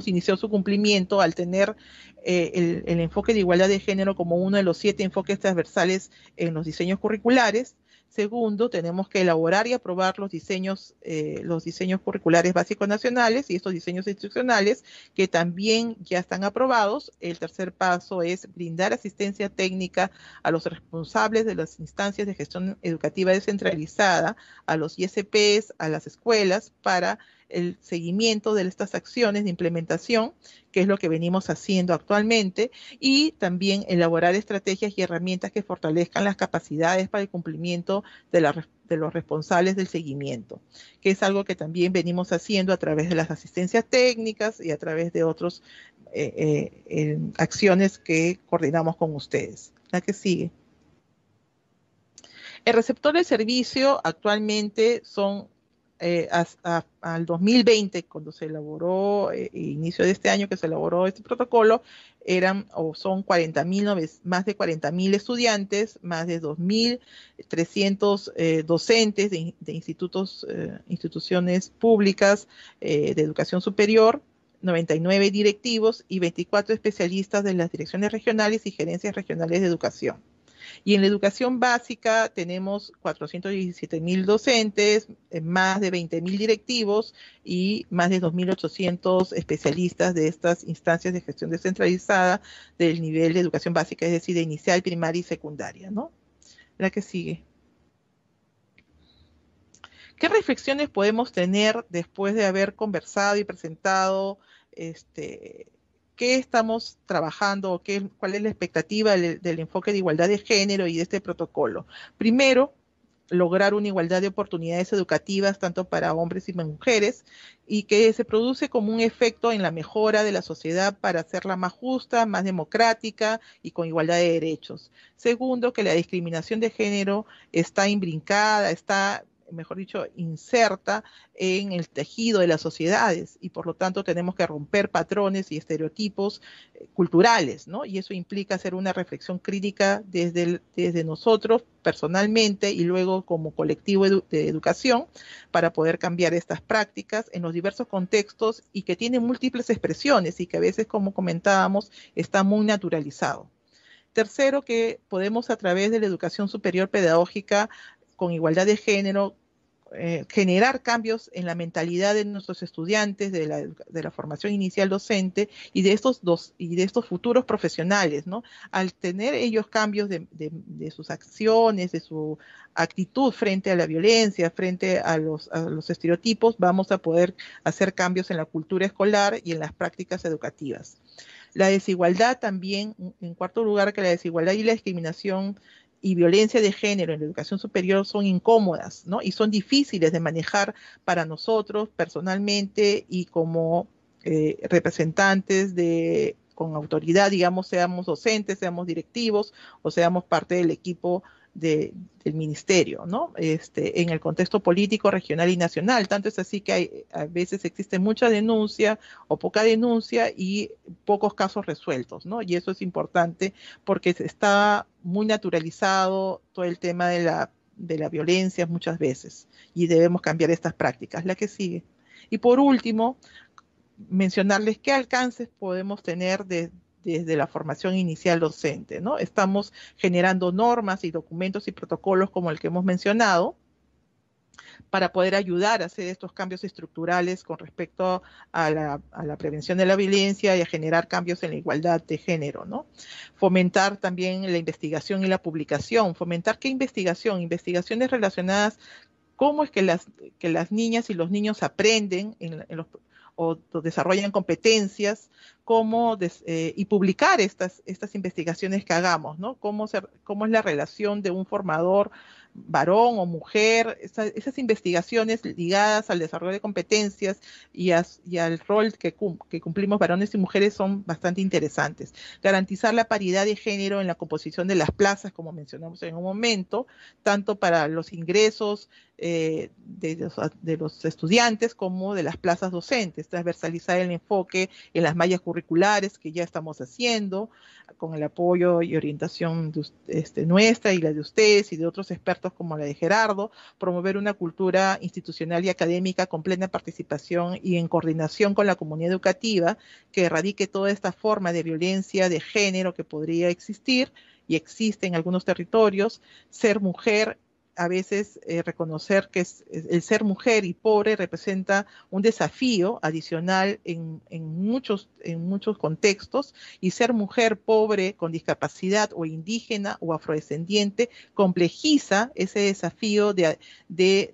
iniciado su cumplimiento al tener el enfoque de igualdad de género como uno de los 7 enfoques transversales en los diseños curriculares. Segundo, tenemos que elaborar y aprobar los diseños curriculares básicos nacionales y estos diseños instruccionales que también ya están aprobados. El tercer paso es brindar asistencia técnica a los responsables de las instancias de gestión educativa descentralizada, a los ISPs, a las escuelas, para el seguimiento de estas acciones de implementación, que es lo que venimos haciendo actualmente, y también elaborar estrategias y herramientas que fortalezcan las capacidades para el cumplimiento de los responsables del seguimiento, que es algo que también venimos haciendo a través de las asistencias técnicas y a través de otras acciones que coordinamos con ustedes. La que sigue. El receptor del servicio actualmente son al 2020, cuando se elaboró, inicio de este año que se elaboró este protocolo, son más de 40.000 estudiantes, más de 2.300 docentes de instituciones públicas de educación superior, 99 directivos y 24 especialistas de las direcciones regionales y gerencias regionales de educación. Y en la educación básica tenemos 417.000 docentes, más de 20.000 directivos y más de 2.800 especialistas de estas instancias de gestión descentralizada del nivel de educación básica, es decir, de inicial, primaria y secundaria, ¿no? La que sigue. ¿Qué reflexiones podemos tener después de haber conversado y presentado qué estamos trabajando, cuál es la expectativa del enfoque de igualdad de género y de este protocolo? Primero, lograr una igualdad de oportunidades educativas tanto para hombres y mujeres, y que se produce como un efecto en la mejora de la sociedad para hacerla más justa, más democrática y con igualdad de derechos. Segundo, que la discriminación de género está imbrincada, mejor dicho, inserta en el tejido de las sociedades, y por lo tanto tenemos que romper patrones y estereotipos culturales, ¿no? Y eso implica hacer una reflexión crítica desde nosotros personalmente y luego como colectivo de educación para poder cambiar estas prácticas en los diversos contextos y que tienen múltiples expresiones y que a veces, como comentábamos, está muy naturalizado. Tercero, que podemos a través de la educación superior pedagógica con igualdad de género generar cambios en la mentalidad de nuestros estudiantes, de la formación inicial docente y de estos futuros profesionales, ¿no? Al tener ellos cambios de sus acciones, de su actitud frente a la violencia, frente a los estereotipos, vamos a poder hacer cambios en la cultura escolar y en las prácticas educativas. La desigualdad también, en cuarto lugar, que la desigualdad y la discriminación y violencia de género en la educación superior son incómodas, ¿no? Y son difíciles de manejar para nosotros personalmente y como representantes con autoridad, digamos, seamos docentes, seamos directivos o seamos parte del equipo del ministerio, ¿no? En el contexto político, regional y nacional. Tanto es así que a veces existe mucha denuncia o poca denuncia y pocos casos resueltos, ¿no? Y eso es importante porque está muy naturalizado todo el tema de la violencia muchas veces y debemos cambiar estas prácticas. La que sigue. Y por último, mencionarles qué alcances podemos tener desde la formación inicial docente, ¿no? Estamos generando normas y documentos y protocolos como el que hemos mencionado para poder ayudar a hacer estos cambios estructurales con respecto a la prevención de la violencia y a generar cambios en la igualdad de género, ¿no? Fomentar también la investigación y la publicación. ¿Fomentar qué investigación? Investigaciones relacionadas cómo es que las niñas y los niños aprenden o desarrollan competencias, y publicar estas investigaciones que hagamos, ¿no? Cómo es la relación de un formador varón o mujer, esas investigaciones ligadas al desarrollo de competencias y al rol que cumplimos varones y mujeres son bastante interesantes. Garantizar la paridad de género en la composición de las plazas, como mencionamos en un momento, tanto para los ingresos de los estudiantes como de las plazas docentes, transversalizar el enfoque en las mallas curriculares que ya estamos haciendo, con el apoyo y orientación nuestra y la de ustedes y de otros expertos como la de Gerardo, promover una cultura institucional y académica con plena participación y en coordinación con la comunidad educativa que erradique toda esta forma de violencia de género que podría existir y existe en algunos territorios. Ser mujer, a veces reconocer que el ser mujer y pobre representa un desafío adicional en muchos contextos, y ser mujer pobre con discapacidad o indígena o afrodescendiente complejiza ese desafío de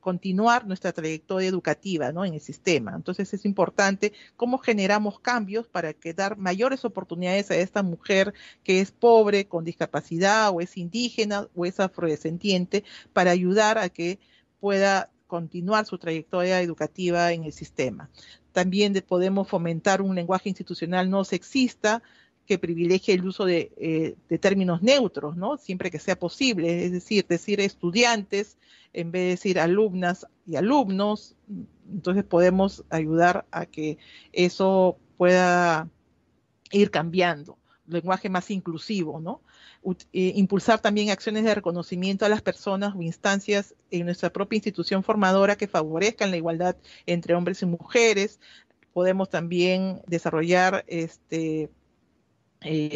continuar nuestra trayectoria educativa, ¿no? En el sistema. Entonces es importante cómo generamos cambios para dar mayores oportunidades a esta mujer que es pobre, con discapacidad, o es indígena, o es afrodescendiente, para ayudar a que pueda continuar su trayectoria educativa en el sistema. También podemos fomentar un lenguaje institucional no sexista, que privilegie el uso de términos neutros, ¿no? Siempre que sea posible, es decir estudiantes en vez de decir alumnas y alumnos. Entonces podemos ayudar a que eso pueda ir cambiando, lenguaje más inclusivo, ¿no? Impulsar también acciones de reconocimiento a las personas o instancias en nuestra propia institución formadora que favorezcan la igualdad entre hombres y mujeres. Podemos también desarrollar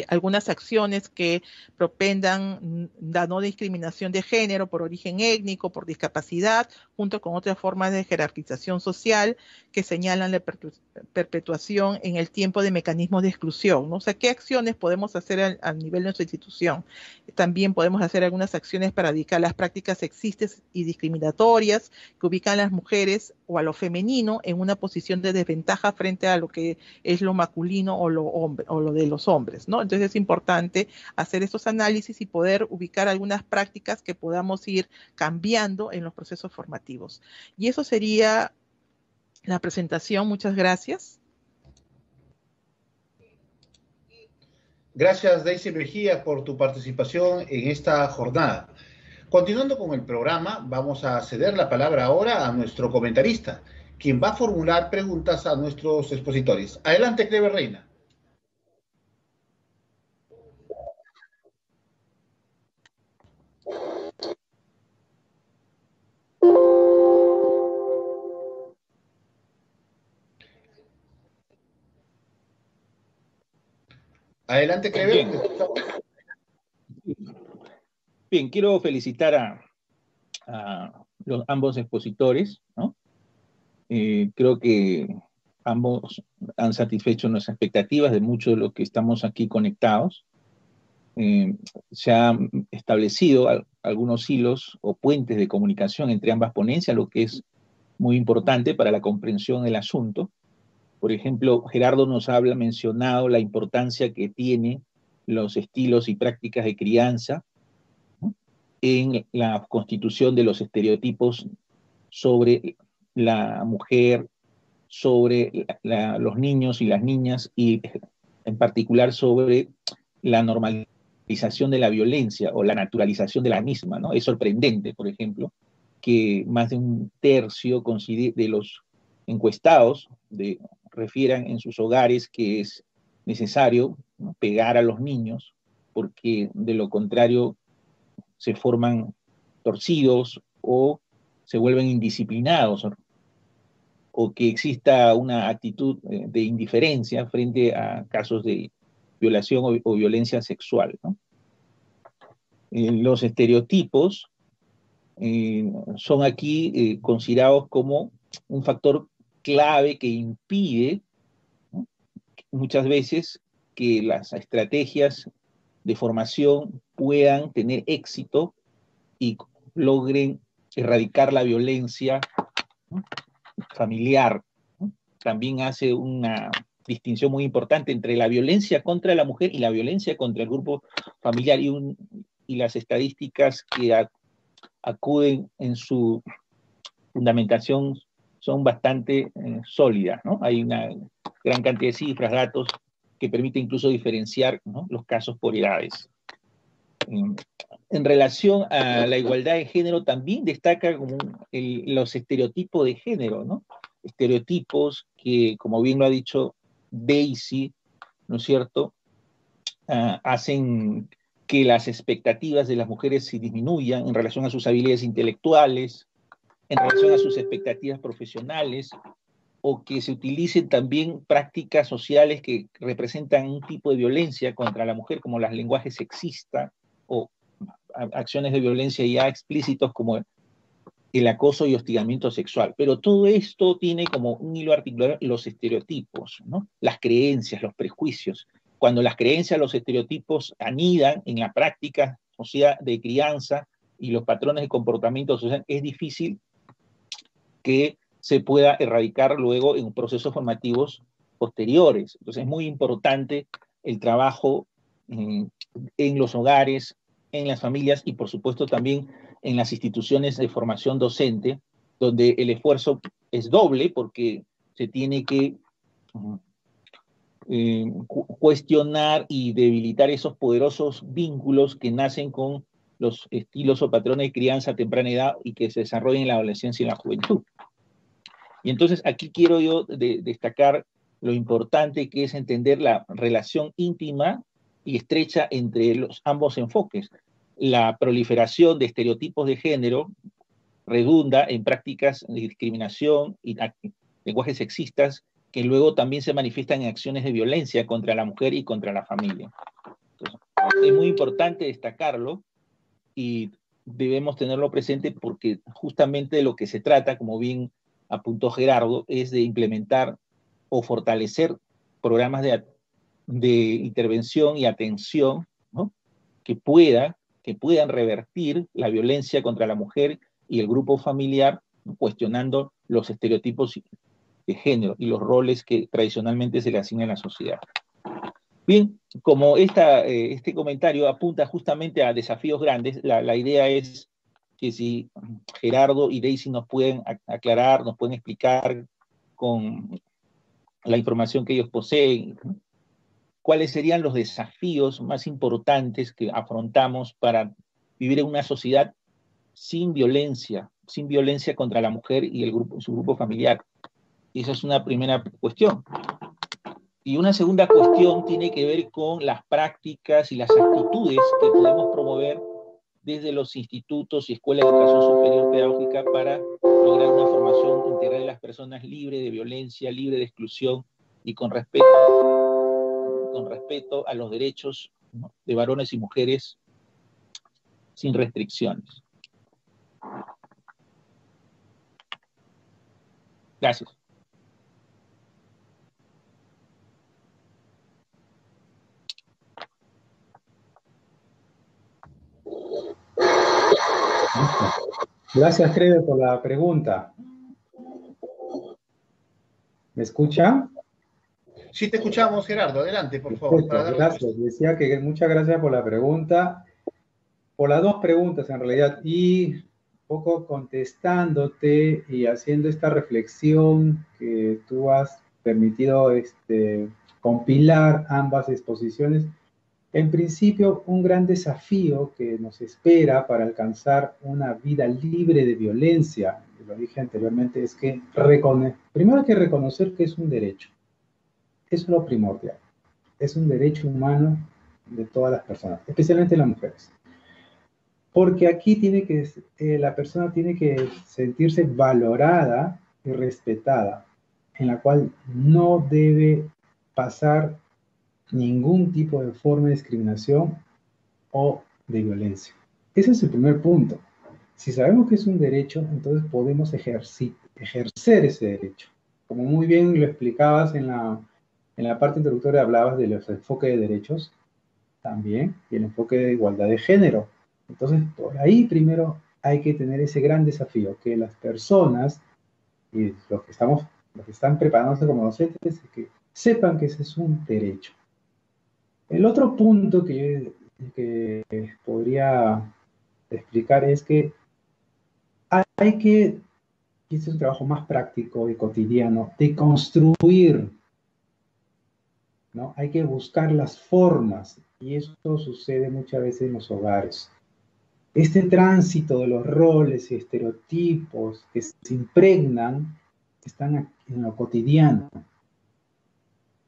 algunas acciones que propendan la no discriminación de género por origen étnico, por discapacidad, junto con otras formas de jerarquización social que señalan la perpetuación en el tiempo de mecanismos de exclusión, ¿no? O sea, ¿qué acciones podemos hacer a nivel de nuestra institución? También podemos hacer algunas acciones para erradicar las prácticas sexistas y discriminatorias que ubican a las mujeres o a lo femenino en una posición de desventaja frente a lo que es lo masculino o lo de los hombres, ¿no? Entonces es importante hacer estos análisis y poder ubicar algunas prácticas que podamos ir cambiando en los procesos formativos. Y eso sería la presentación. Muchas gracias. Gracias, Daisy Mejía, por tu participación en esta jornada. Continuando con el programa, vamos a ceder la palabra ahora a nuestro comentarista, quien va a formular preguntas a nuestros expositores. Adelante, Clever Reina. Adelante, Clever. Bien, quiero felicitar a ambos expositores, ¿no? Creo que ambos han satisfecho nuestras expectativas de mucho de lo que estamos aquí conectados. Se han establecido algunos hilos o puentes de comunicación entre ambas ponencias, lo que es muy importante para la comprensión del asunto. Por ejemplo, Gerardo nos ha mencionado la importancia que tiene los estilos y prácticas de crianza, ¿no?, en la constitución de los estereotipos sobre la mujer, sobre los niños y las niñas, y en particular sobre la normalización de la violencia o la naturalización de la misma, ¿no? Es sorprendente, por ejemplo, que más de un tercio de los encuestados refieran en sus hogares que es necesario, ¿no?, pegar a los niños, porque de lo contrario se forman torcidos o se vuelven indisciplinados, o que exista una actitud de indiferencia frente a casos de violación o violencia sexual, ¿no? Los estereotipos son aquí considerados como un factor clave que impide, ¿no?, muchas veces que las estrategias de formación puedan tener éxito y logren erradicar la violencia, ¿no?, familiar, ¿no? También hace una distinción muy importante entre la violencia contra la mujer y la violencia contra el grupo familiar, y las estadísticas que acuden en su fundamentación son bastante sólidas, ¿no? Hay una gran cantidad de cifras, datos, que permite incluso diferenciar, ¿no?, los casos por edades. En relación a la igualdad de género, también destaca como los estereotipos de género, ¿no? Estereotipos que, como bien lo ha dicho Daisy, ¿no es cierto?, hacen que las expectativas de las mujeres se disminuyan en relación a sus habilidades intelectuales, en relación a sus expectativas profesionales, o que se utilicen también prácticas sociales que representan un tipo de violencia contra la mujer, como los lenguajes sexistas, o acciones de violencia ya explícitos como el acoso y hostigamiento sexual. Pero todo esto tiene como un hilo articular los estereotipos, ¿no?, las creencias, los prejuicios. Cuando las creencias, los estereotipos anidan en la práctica de crianza y los patrones de comportamiento social, es difícil que se pueda erradicar luego en procesos formativos posteriores. Entonces es muy importante el trabajo en los hogares, en las familias y por supuesto también en las instituciones de formación docente, donde el esfuerzo es doble porque se tiene que cuestionar y debilitar esos poderosos vínculos que nacen con los estilos o patrones de crianza a temprana edad y que se desarrollan en la adolescencia y en la juventud. Y entonces aquí quiero yo destacar lo importante que es entender la relación íntima y estrecha entre ambos enfoques. La proliferación de estereotipos de género redunda en prácticas de discriminación y lenguajes sexistas que luego también se manifiestan en acciones de violencia contra la mujer y contra la familia. Entonces, es muy importante destacarlo y debemos tenerlo presente porque justamente de lo que se trata, como bien apuntó Gerardo, es de implementar o fortalecer programas de intervención y atención, ¿no?, que puedan revertir la violencia contra la mujer y el grupo familiar, ¿no?, cuestionando los estereotipos de género y los roles que tradicionalmente se le asignan a la sociedad. Bien, como este comentario apunta justamente a desafíos grandes, la idea es que si Gerardo y Daisy nos pueden aclarar, nos pueden explicar con la información que ellos poseen, ¿no?, cuáles serían los desafíos más importantes que afrontamos para vivir en una sociedad sin violencia contra la mujer y su grupo familiar. Y esa es una primera cuestión. Y una segunda cuestión tiene que ver con las prácticas y las actitudes que podemos promover desde los institutos y escuelas de educación superior pedagógica para lograr una formación integral de las personas libre de violencia, libre de exclusión y con respeto a los derechos, ¿no?, de varones y mujeres sin restricciones. Gracias. Gracias, Creve, por la pregunta. ¿Me escucha? Sí, te escuchamos, Gerardo. Adelante, por favor. Perfecto, gracias. Decía que muchas gracias por la pregunta, por las dos preguntas en realidad, y un poco contestándote y haciendo esta reflexión que tú has permitido compilar ambas exposiciones. En principio, un gran desafío que nos espera para alcanzar una vida libre de violencia, lo dije anteriormente, es que primero hay que reconocer que es un derecho. Eso es lo primordial. Es un derecho humano de todas las personas, especialmente las mujeres. Porque aquí la persona tiene que sentirse valorada y respetada, en la cual no debe pasar ningún tipo de forma de discriminación o de violencia. Ese es el primer punto. Si sabemos que es un derecho, entonces podemos ejercer ese derecho. Como muy bien lo explicabas en la parte introductoria, hablabas de los enfoques de derechos también y el enfoque de igualdad de género. Entonces, por ahí primero hay que tener ese gran desafío, que las personas y los que están preparándose como docentes, que sepan que ese es un derecho. El otro punto que podría explicar es que hay que, y este es un trabajo más práctico y cotidiano, de construir, ¿no? Hay que buscar las formas, y esto sucede muchas veces en los hogares. Este tránsito de los roles y estereotipos que se impregnan están en lo cotidiano.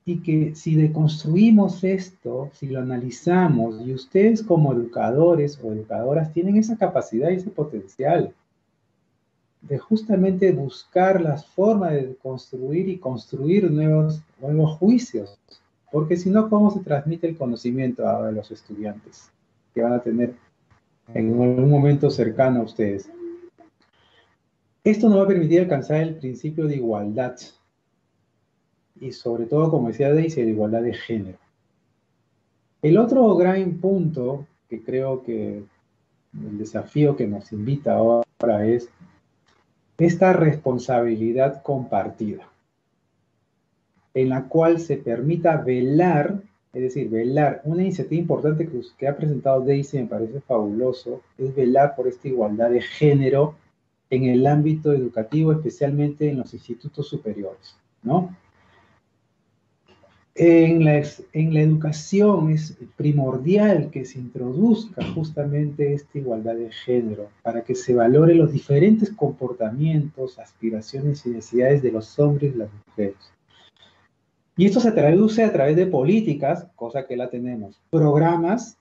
Y que si deconstruimos esto, si lo analizamos, y ustedes como educadores o educadoras tienen esa capacidad y ese potencial de justamente buscar las formas de construir y construir nuevos juicios, porque si no, ¿cómo se transmite el conocimiento a los estudiantes que van a tener en un momento cercano a ustedes? Esto nos va a permitir alcanzar el principio de igualdad, y sobre todo, como decía Daisy, de igualdad de género. El otro gran punto que creo que el desafío que nos invita ahora es esta responsabilidad compartida, en la cual se permita velar, es decir, velar, una iniciativa importante que ha presentado Daisy, me parece fabuloso, es velar por esta igualdad de género en el ámbito educativo, especialmente en los institutos superiores, ¿no? En la educación es primordial que se introduzca justamente esta igualdad de género para que se valore los diferentes comportamientos, aspiraciones y necesidades de los hombres y las mujeres. Y esto se traduce a través de políticas, cosa que la tenemos, programas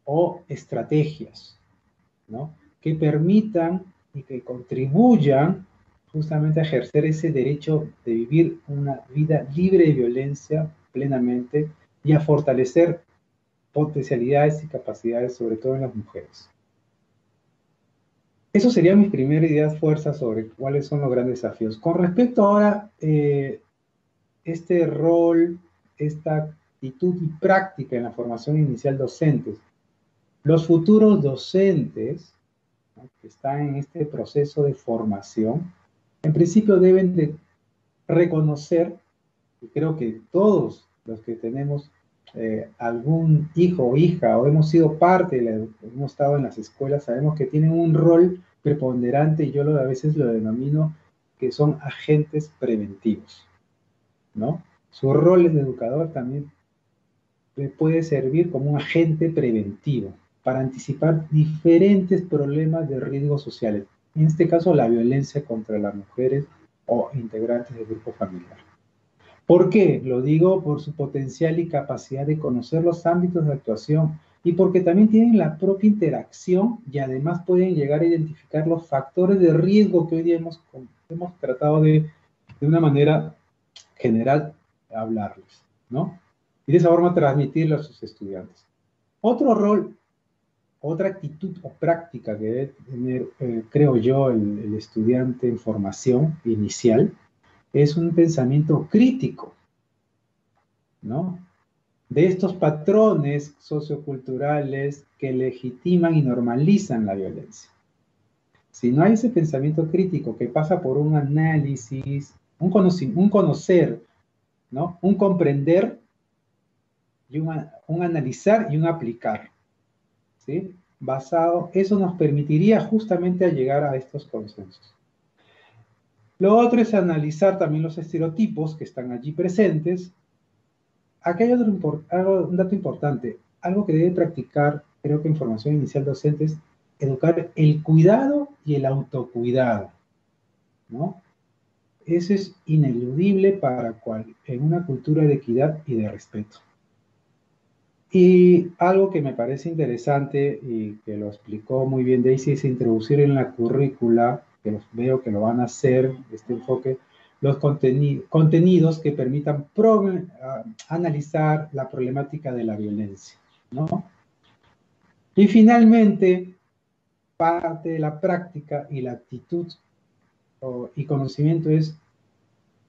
o estrategias, ¿no? Que permitan y que contribuyan justamente a ejercer ese derecho de vivir una vida libre de violencia plenamente y a fortalecer potencialidades y capacidades, sobre todo en las mujeres. Eso serían mis primeras ideas fuerzas sobre cuáles son los grandes desafíos. Con respecto ahora, este rol, esta actitud y práctica en la formación inicial docentes, los futuros docentes, ¿no?, que están en este proceso de formación, en principio deben de reconocer, y creo que todos los que tenemos algún hijo o hija o hemos sido parte, hemos estado en las escuelas, sabemos que tienen un rol preponderante y yo a veces lo denomino que son agentes preventivos, ¿no? Su rol de educador también puede servir como un agente preventivo para anticipar diferentes problemas de riesgos sociales. En este caso, la violencia contra las mujeres o integrantes del grupo familiar. ¿Por qué? Lo digo por su potencial y capacidad de conocer los ámbitos de actuación y porque también tienen la propia interacción y además pueden llegar a identificar los factores de riesgo que hoy día hemos tratado de una manera general hablarles, ¿no? Y de esa forma transmitirlo a sus estudiantes. Otro rol otra actitud o práctica que debe tener, creo yo, el estudiante en formación inicial, es un pensamiento crítico, ¿no? De estos patrones socioculturales que legitiman y normalizan la violencia. Si no hay ese pensamiento crítico que pasa por un análisis, un conocer, ¿no? Un comprender, y un analizar y un aplicar, ¿sí? Eso nos permitiría justamente llegar a estos consensos. Lo otro es analizar también los estereotipos que están allí presentes. Aquí hay un dato importante, algo que debe practicar, creo que en formación inicial docente, es educar el cuidado y el autocuidado, ¿no? Eso es ineludible en una cultura de equidad y de respeto. Y algo que me parece interesante y que lo explicó muy bien Daisy es introducir en la currícula, que veo que lo van a hacer, este enfoque, los contenidos que permitan analizar la problemática de la violencia, ¿no? Y finalmente, parte de la práctica y la actitud y conocimiento es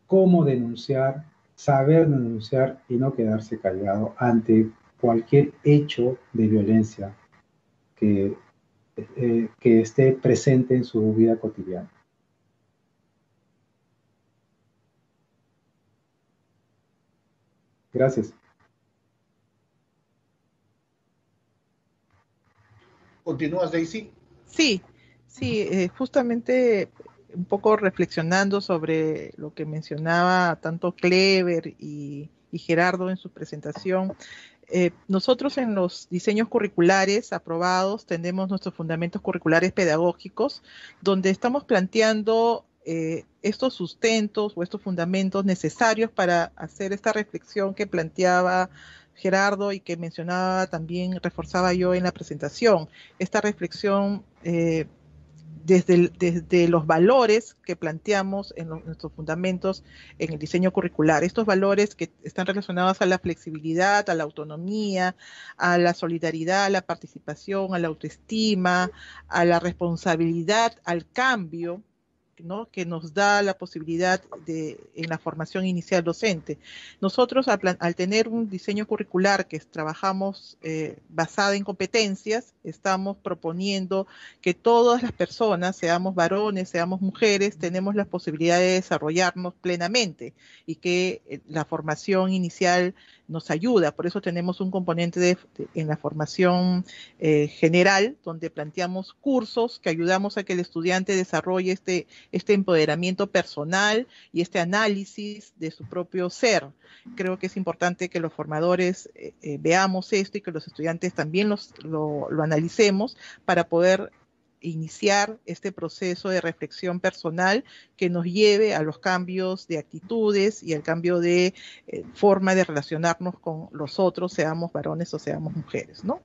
cómo denunciar, saber denunciar y no quedarse callado ante cualquier hecho de violencia que esté presente en su vida cotidiana. Gracias. ¿Continúas, Daisy? Sí, justamente un poco reflexionando sobre lo que mencionaba tanto Clever y Gerardo en su presentación. Nosotros en los diseños curriculares aprobados tenemos nuestros fundamentos curriculares pedagógicos, donde estamos planteando estos sustentos o estos fundamentos necesarios para hacer esta reflexión que planteaba Gerardo y que mencionaba también, reforzaba yo en la presentación, esta reflexión desde los valores que planteamos en nuestros fundamentos en el diseño curricular. Estos valores que están relacionados a la flexibilidad, a la autonomía, a la solidaridad, a la participación, a la autoestima, a la responsabilidad, al cambio, ¿no? Que nos da la posibilidad en la formación inicial docente. Nosotros al tener un diseño curricular que trabajamos basada en competencias, estamos proponiendo que todas las personas, seamos varones, seamos mujeres, tenemos la posibilidad de desarrollarnos plenamente y que la formación inicial nos ayuda. Por eso tenemos un componente en la formación general, donde planteamos cursos que ayudamos a que el estudiante desarrolle este empoderamiento personal y este análisis de su propio ser. Creo que es importante que los formadores veamos esto y que los estudiantes también lo analicemos para poder iniciar este proceso de reflexión personal que nos lleve a los cambios de actitudes y al cambio de forma de relacionarnos con los otros, seamos varones o seamos mujeres, ¿no?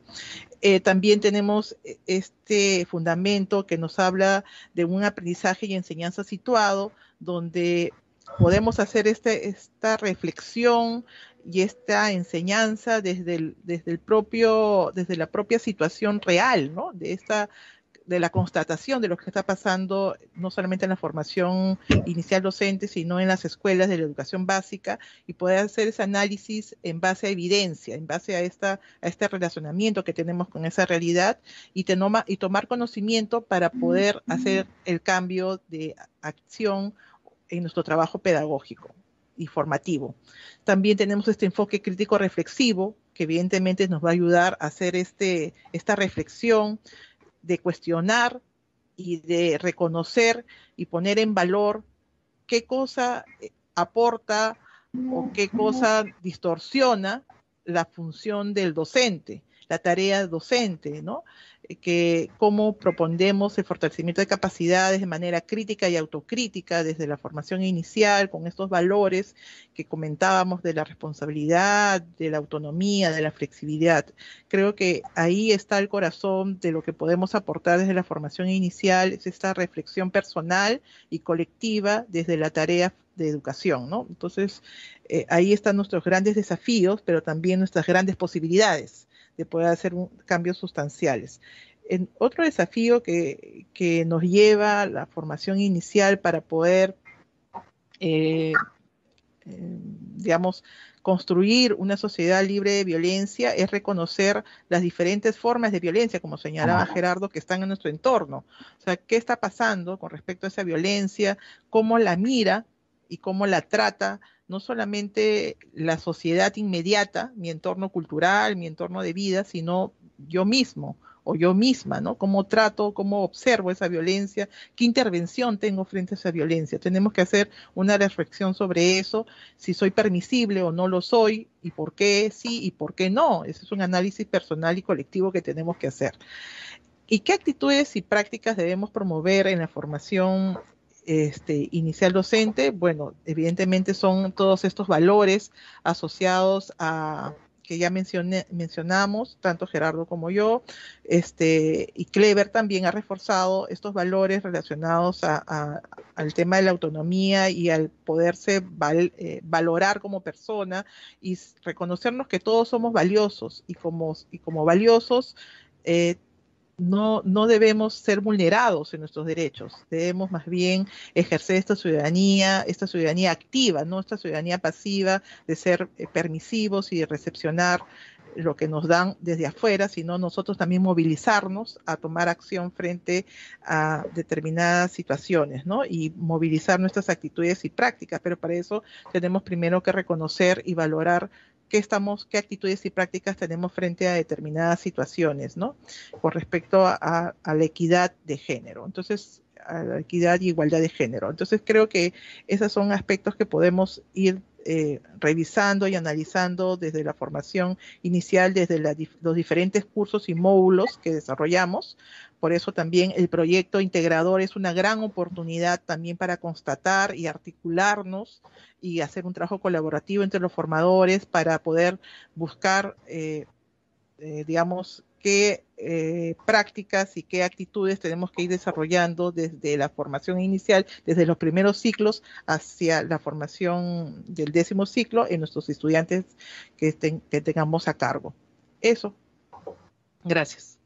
También tenemos este fundamento que nos habla de un aprendizaje y enseñanza situado, donde podemos hacer esta reflexión y esta enseñanza desde la propia situación real, ¿no? De la constatación de lo que está pasando, no solamente en la formación inicial docente, sino en las escuelas de la educación básica, y poder hacer ese análisis en base a evidencia, en base a este relacionamiento que tenemos con esa realidad, y tomar conocimiento para poder hacer el cambio de acción en nuestro trabajo pedagógico y formativo. También tenemos este enfoque crítico reflexivo, que evidentemente nos va a ayudar a hacer esta reflexión, de cuestionar y de reconocer y poner en valor qué cosa aporta o qué cosa distorsiona la función del docente, la tarea docente, ¿no? Cómo propondemos el fortalecimiento de capacidades de manera crítica y autocrítica desde la formación inicial, con estos valores que comentábamos de la responsabilidad, de la autonomía, de la flexibilidad. Creo que ahí está el corazón de lo que podemos aportar desde la formación inicial, es esta reflexión personal y colectiva desde la tarea de educación, ¿no? Entonces, ahí están nuestros grandes desafíos, pero también nuestras grandes posibilidades de poder hacer cambios sustanciales. Otro desafío que nos lleva a la formación inicial para poder, digamos, construir una sociedad libre de violencia es reconocer las diferentes formas de violencia, como señalaba Gerardo, que están en nuestro entorno. O sea, ¿qué está pasando con respecto a esa violencia? ¿Cómo la mira y cómo la trata? No solamente la sociedad inmediata, mi entorno cultural, mi entorno de vida, sino yo mismo o yo misma, ¿no? ¿Cómo trato, cómo observo esa violencia? ¿Qué intervención tengo frente a esa violencia? Tenemos que hacer una reflexión sobre eso, si soy permisible o no lo soy, y por qué sí y por qué no. Ese es un análisis personal y colectivo que tenemos que hacer. ¿Y qué actitudes y prácticas debemos promover en la formación inicial docente? Bueno, evidentemente son todos estos valores asociados a que ya mencionamos, tanto Gerardo como yo, y Clever también ha reforzado estos valores relacionados al tema de la autonomía y al poderse valorar como persona y reconocernos que todos somos valiosos y como valiosos no debemos ser vulnerados en nuestros derechos, debemos más bien ejercer esta ciudadanía activa, no esta ciudadanía pasiva de ser permisivos y de recepcionar lo que nos dan desde afuera, sino nosotros también movilizarnos a tomar acción frente a determinadas situaciones, ¿no? Y movilizar nuestras actitudes y prácticas, pero para eso tenemos primero que reconocer y valorar qué actitudes y prácticas tenemos frente a determinadas situaciones, ¿no? Con respecto a la equidad de género. Entonces, a la equidad y igualdad de género. Entonces, creo que esos son aspectos que podemos ir revisando y analizando desde la formación inicial, desde los diferentes cursos y módulos que desarrollamos. Por eso también el proyecto integrador es una gran oportunidad también para constatar y articularnos y hacer un trabajo colaborativo entre los formadores para poder buscar, digamos, qué prácticas y qué actitudes tenemos que ir desarrollando desde la formación inicial, desde los primeros ciclos hacia la formación del 10º ciclo en nuestros estudiantes que tengamos a cargo. Eso. Gracias.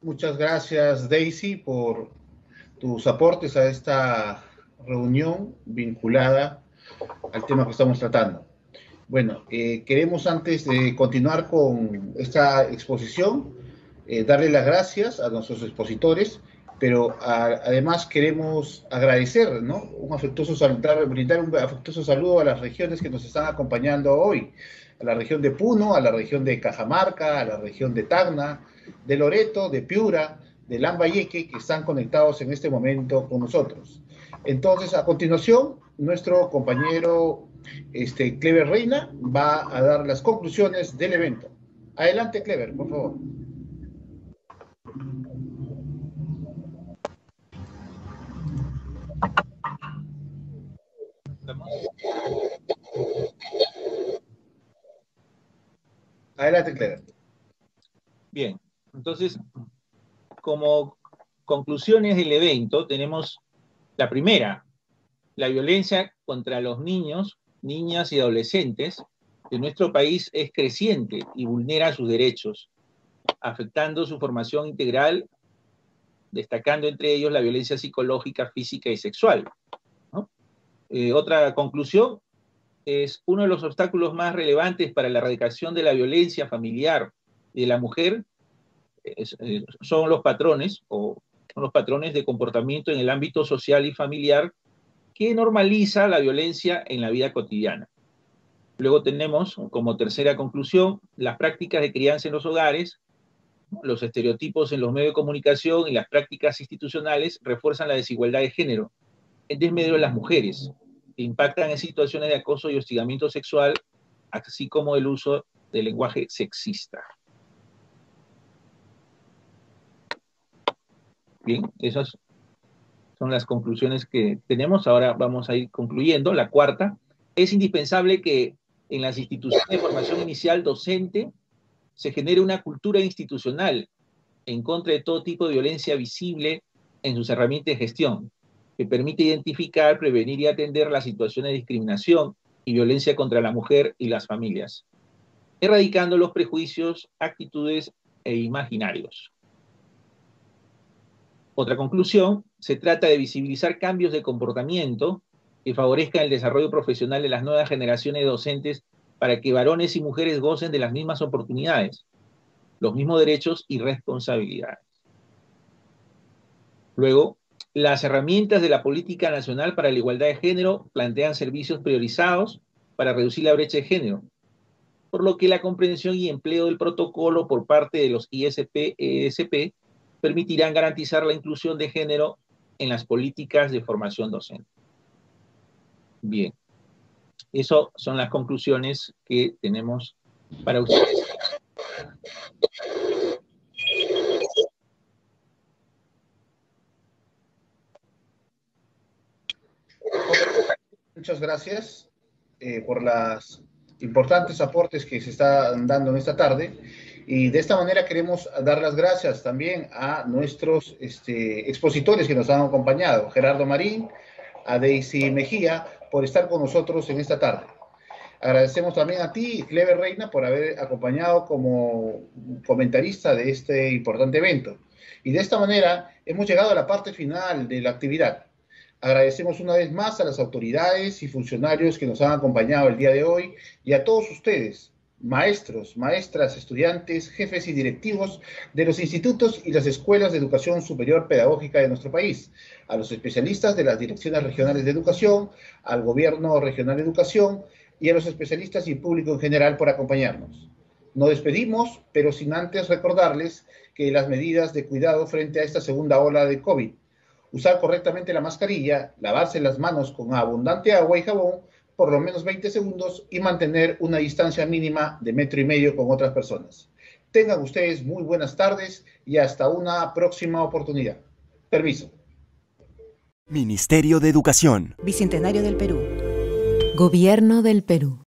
Muchas gracias, Daisy, por tus aportes a esta reunión vinculada al tema que estamos tratando. Bueno, queremos antes de continuar con esta exposición, darle las gracias a nuestros expositores, pero además queremos agradecer, ¿no? Brindar un afectuoso saludo a las regiones que nos están acompañando hoy, a la región de Puno, a la región de Cajamarca, a la región de Tacna, de Loreto, de Piura, de Lambayeque, que están conectados en este momento con nosotros. Entonces, a continuación, nuestro compañero Clever Reina va a dar las conclusiones del evento. Adelante, Clever, por favor. Adelante, Clever. Bien, entonces, como conclusiones del evento, tenemos la primera: la violencia contra los niños, niñas y adolescentes de nuestro país es creciente y vulnera sus derechos, afectando su formación integral, destacando entre ellos la violencia psicológica, física y sexual, ¿no? Otra conclusión es: uno de los obstáculos más relevantes para la erradicación de la violencia familiar y de la mujer son los patrones de comportamiento en el ámbito social y familiar que normaliza la violencia en la vida cotidiana. Luego tenemos, como tercera conclusión, las prácticas de crianza en los hogares, los estereotipos en los medios de comunicación y las prácticas institucionales refuerzan la desigualdad de género en desmedro de las mujeres, que impactan en situaciones de acoso y hostigamiento sexual, así como el uso del lenguaje sexista. Bien, esas son las conclusiones que tenemos. Ahora vamos a ir concluyendo. La cuarta: es indispensable que en las instituciones de formación inicial docente se genere una cultura institucional en contra de todo tipo de violencia visible en sus herramientas de gestión, que permite identificar, prevenir y atender las situaciones de discriminación y violencia contra la mujer y las familias, erradicando los prejuicios, actitudes e imaginarios. Otra conclusión, se trata de visibilizar cambios de comportamiento que favorezcan el desarrollo profesional de las nuevas generaciones de docentes para que varones y mujeres gocen de las mismas oportunidades, los mismos derechos y responsabilidades. Luego, las herramientas de la Política Nacional para la Igualdad de Género plantean servicios priorizados para reducir la brecha de género, por lo que la comprensión y empleo del protocolo por parte de los ISP e ESP permitirán garantizar la inclusión de género en las políticas de formación docente. Bien, esas son las conclusiones que tenemos para ustedes. Muchas gracias por los importantes aportes que se están dando en esta tarde. Y de esta manera queremos dar las gracias también a nuestros expositores que nos han acompañado, Gerardo Marín, a Daisy Mejía, por estar con nosotros en esta tarde. Agradecemos también a ti, Clever Reina, por haber acompañado como comentarista de este importante evento. Y de esta manera hemos llegado a la parte final de la actividad. Agradecemos una vez más a las autoridades y funcionarios que nos han acompañado el día de hoy y a todos ustedes, maestros, maestras, estudiantes, jefes y directivos de los institutos y las escuelas de educación superior pedagógica de nuestro país, a los especialistas de las direcciones regionales de educación, al gobierno regional de educación y a los especialistas y público en general por acompañarnos. Nos despedimos, pero sin antes recordarles que las medidas de cuidado frente a esta segunda ola de COVID, usar correctamente la mascarilla, lavarse las manos con abundante agua y jabón, por lo menos 20 segundos y mantener una distancia mínima de 1,5 metros con otras personas. Tengan ustedes muy buenas tardes y hasta una próxima oportunidad. Permiso. Ministerio de Educación. Bicentenario del Perú. Gobierno del Perú.